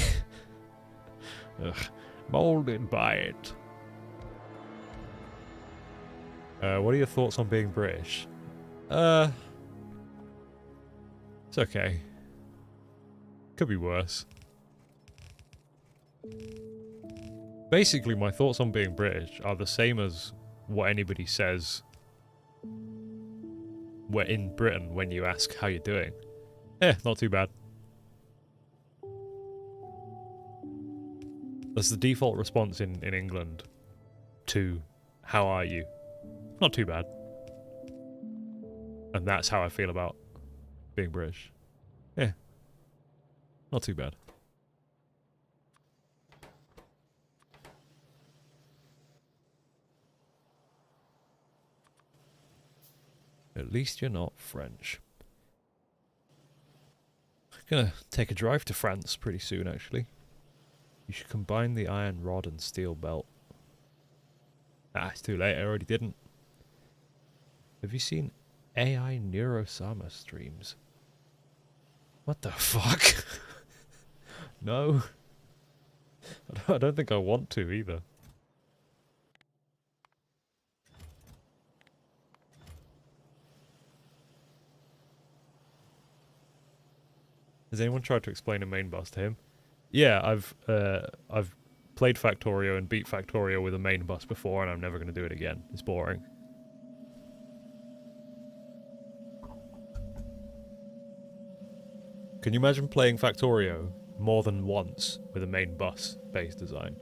Speaker 1: molded by it. What are your thoughts on being British? It's okay. Could be worse. Basically, my thoughts on being British are the same as what anybody says we're in Britain when you ask how you're doing. Not too bad. That's the default response in England to how are you? Not too bad. And that's how I feel about being British. Not too bad. At least you're not French. Gonna take a drive to France pretty soon, actually. You should combine the iron rod and steel belt. Ah, it's too late, I already didn't. Have you seen AI Neurosama streams? What the fuck? No. I don't think I want to either. Has anyone tried to explain a main bus to him? Yeah, I've played Factorio and beat Factorio with a main bus before, and I'm never going to do it again. It's boring. Can you imagine playing Factorio more than once with a main bus based design?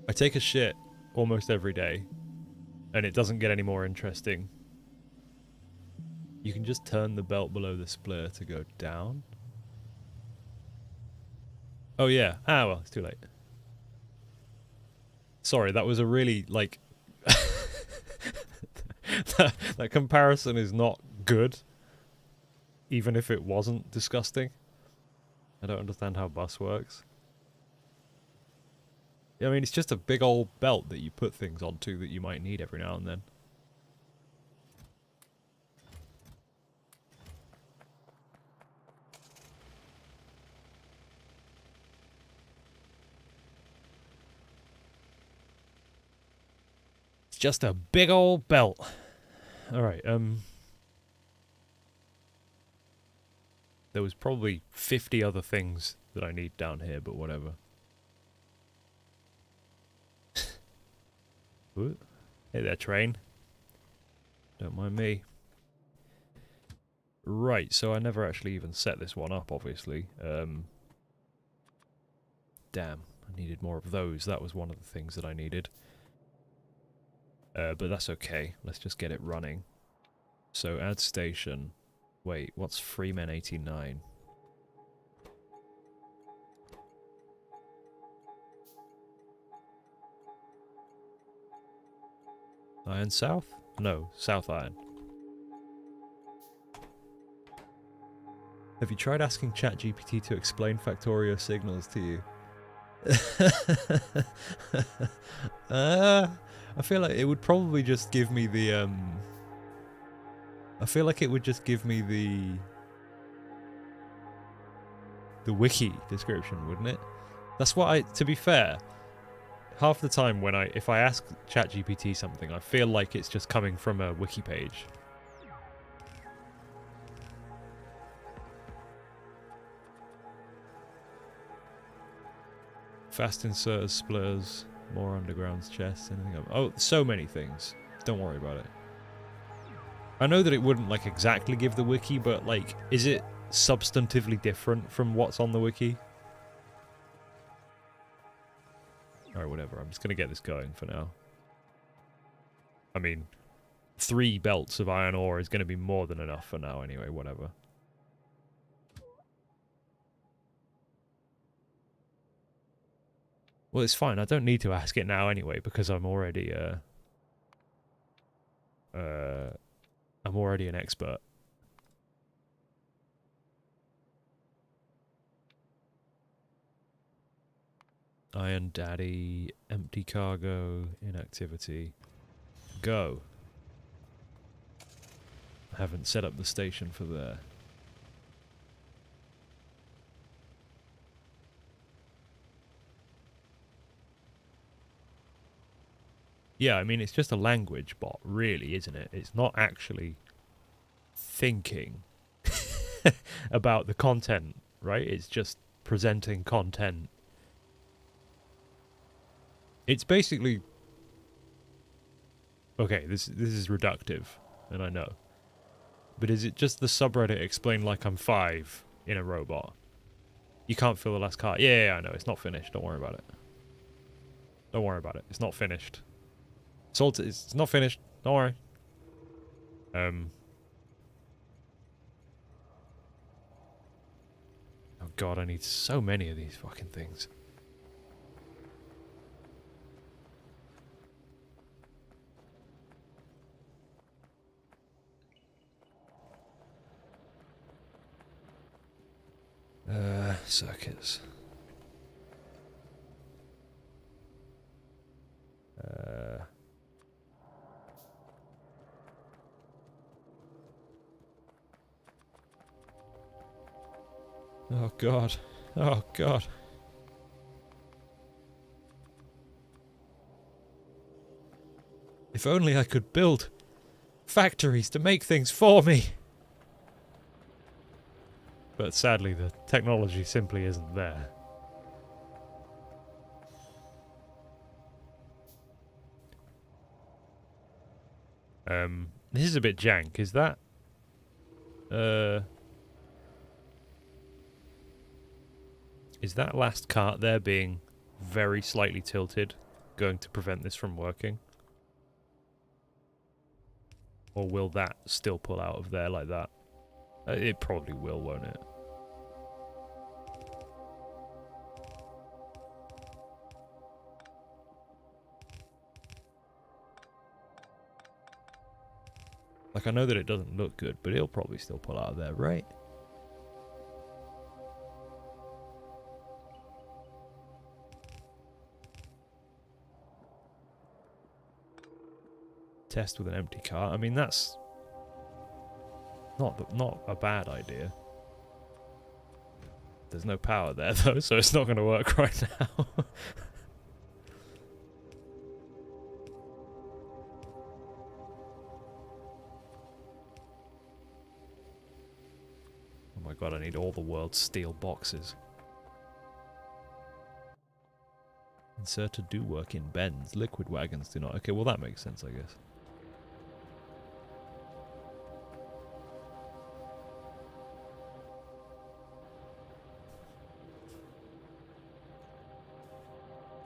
Speaker 1: I take a shit almost every day, and it doesn't get any more interesting. You can just turn the belt below the splitter to go down. Oh yeah. Ah, well, it's too late. Sorry, that was a really, like... that comparison is not good. Even if it wasn't disgusting. I don't understand how bus works. I mean, it's just a big old belt that you put things onto that you might need every now and then. It's just a big old belt. Alright, there was probably 50 other things that I need down here, but whatever. Ooh. Hey there, train. Don't mind me. Right, so I never actually even set this one up, obviously. Damn, I needed more of those. That was one of the things that I needed. But that's okay. Let's just get it running. So add station. Wait, what's Freeman 89? Iron South? No, South Iron. Have you tried asking ChatGPT to explain Factorio signals to you? I feel like it would probably just give me the I feel like it would just give me the wiki description, wouldn't it? That's what to be fair, half the time when if I ask ChatGPT something, I feel like it's just coming from a wiki page. Fast inserters, splitters, more undergrounds, chests, anything else. Oh, so many things. Don't worry about it. I know that it wouldn't, like, exactly give the wiki, but, like, is it substantively different from what's on the wiki? Alright, whatever. I'm just gonna get this going for now. I mean, 3 belts of iron ore is gonna be more than enough for now anyway, whatever. Well, it's fine. I don't need to ask it now anyway, because I'm already, I'm already an expert. Iron Daddy, empty cargo, inactivity. Go. I haven't set up the station for there. Yeah, I mean, it's just a language bot, really, isn't it? It's not actually thinking about the content, right? It's just presenting content. It's basically... Okay, this is reductive, and I know. But is it just the subreddit explain like I'm 5 in a robot? You can't fill the last card. Yeah, I know, it's not finished. Don't worry about it. Don't worry about it. It's not finished. It's not finished. Don't worry. Oh god, I need so many of these fucking things. Circuits. Oh god. Oh god. If only I could build factories to make things for me. But sadly, the technology simply isn't there. This is a bit jank. Is that... Is that last cart there being very slightly tilted going to prevent this from working? Or will that still pull out of there like that? It probably will, won't it? Like, I know that it doesn't look good, but it'll probably still pull out of there, right? Test with an empty cart. I mean, that's not a bad idea. There's no power there though, so it's not going to work right now. my god, I need all the world's steel boxes. Inserter do work in bends. Liquid wagons do not. Okay, well that makes sense, I guess.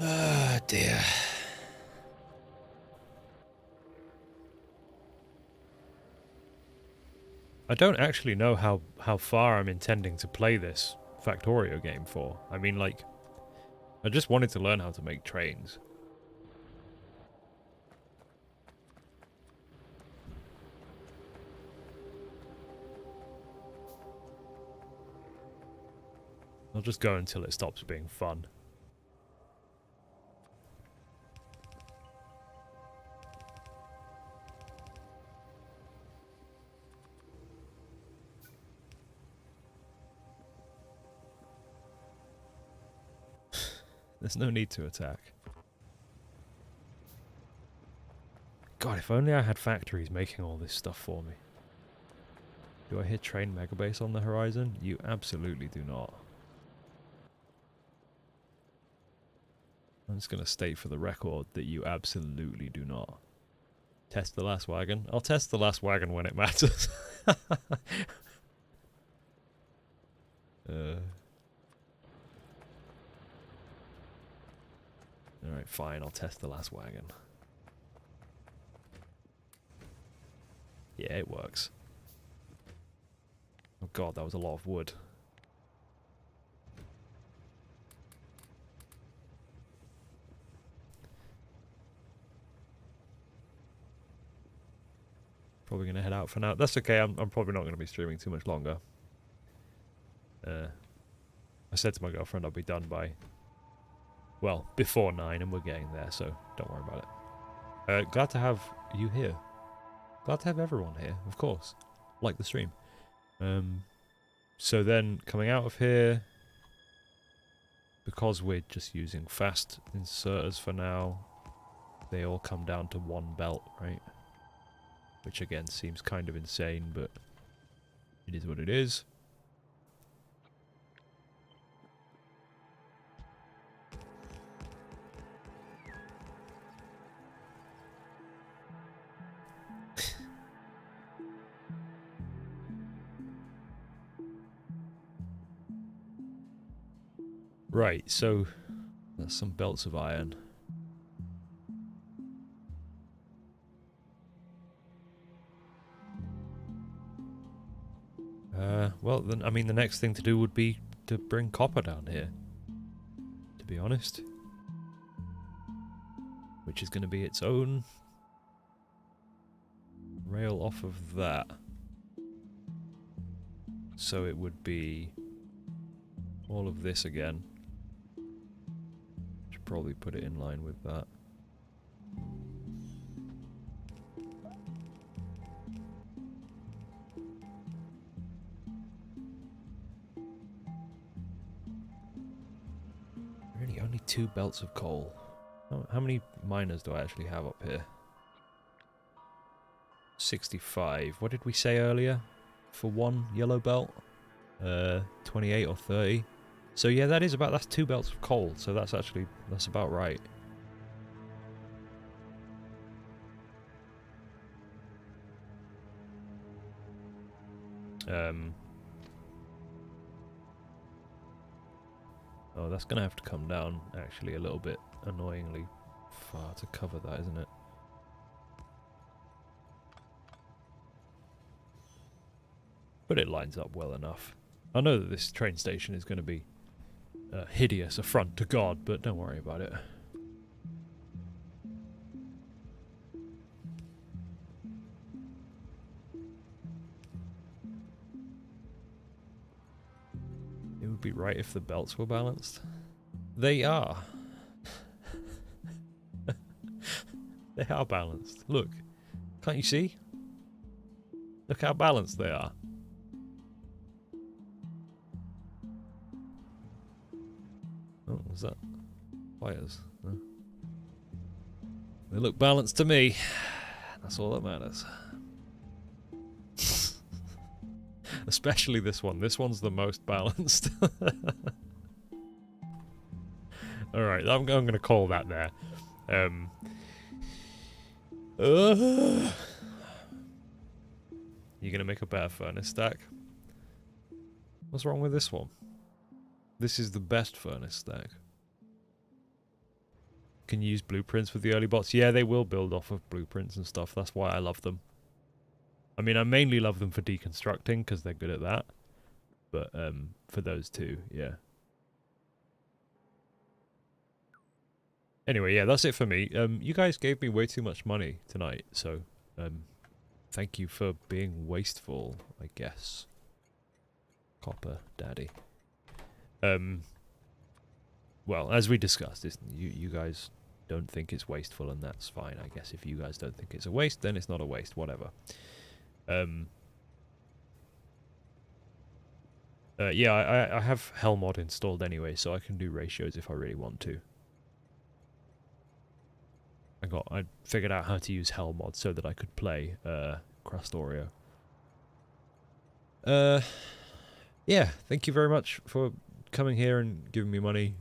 Speaker 1: Ah, dear. I don't actually know how far I'm intending to play this Factorio game for. I mean, like, I just wanted to learn how to make trains. I'll just go until it stops being fun. There's no need to attack. God, if only I had factories making all this stuff for me. Do I hear train megabase on the horizon? You absolutely do not. I'm just going to state for the record that you absolutely do not. Test the last wagon? I'll test the last wagon when it matters. Alright, fine, I'll test the last wagon. Yeah, it works. Oh god, that was a lot of wood. Probably going to head out for now. That's okay, I'm probably not going to be streaming too much longer. I said to my girlfriend I'll be done by, well, before 9, and we're getting there, so don't worry about it. Glad to have you here. Glad to have everyone here, of course. Like the stream. So then, coming out of here, because we're just using fast inserters for now, they all come down to one belt, right? Which again seems kind of insane, but it is what it is. Right, so there's some belts of iron. Well, then, I mean, the next thing to do would be to bring copper down here, to be honest. Which is going to be its own rail off of that. So it would be all of this again. Should probably put it in line with that. Really, only 2 belts of coal. How many miners do I actually have up here? 65. What did we say earlier? For one yellow belt? 28 or 30. So yeah, that's 2 belts of coal, so that's about right. Oh, that's gonna have to come down actually a little bit annoyingly far to cover that, isn't it? But it lines up well enough. I know that this train station is going to be a hideous affront to God, but don't worry about it. It would be right if the belts were balanced. They are. They are balanced. Look. Can't you see? Look how balanced they are. Oh, was that wires? No. They look balanced to me. That's all that matters. Especially this one. This one's the most balanced. Alright, I'm going to call that there. You're going to make a better furnace stack? What's wrong with this one? This is the best furnace stack. Can use blueprints with the early bots. Yeah, they will build off of blueprints and stuff. That's why I love them. I mean, I mainly love them for deconstructing because they're good at that. But for those two, yeah. Anyway, yeah, that's it for me. You guys gave me way too much money tonight, so thank you for being wasteful, I guess. Copper Daddy. Well, as we discussed, you guys don't think it's wasteful, and that's fine, I guess. If you guys don't think it's a waste, then it's not a waste, whatever. Yeah, I have Hellmod installed anyway, so I can do ratios if I really want to. I figured out how to use Hellmod so that I could play Crust Oreo. Yeah, thank you very much for coming here and giving me money.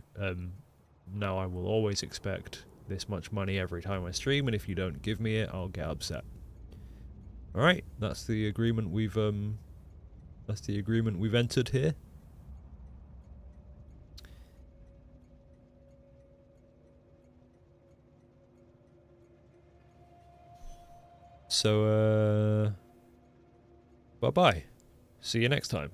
Speaker 1: Now I will always expect this much money every time I stream, and if you don't give me it, I'll get upset. Alright, that's the agreement we've entered here. So, bye-bye. See you next time.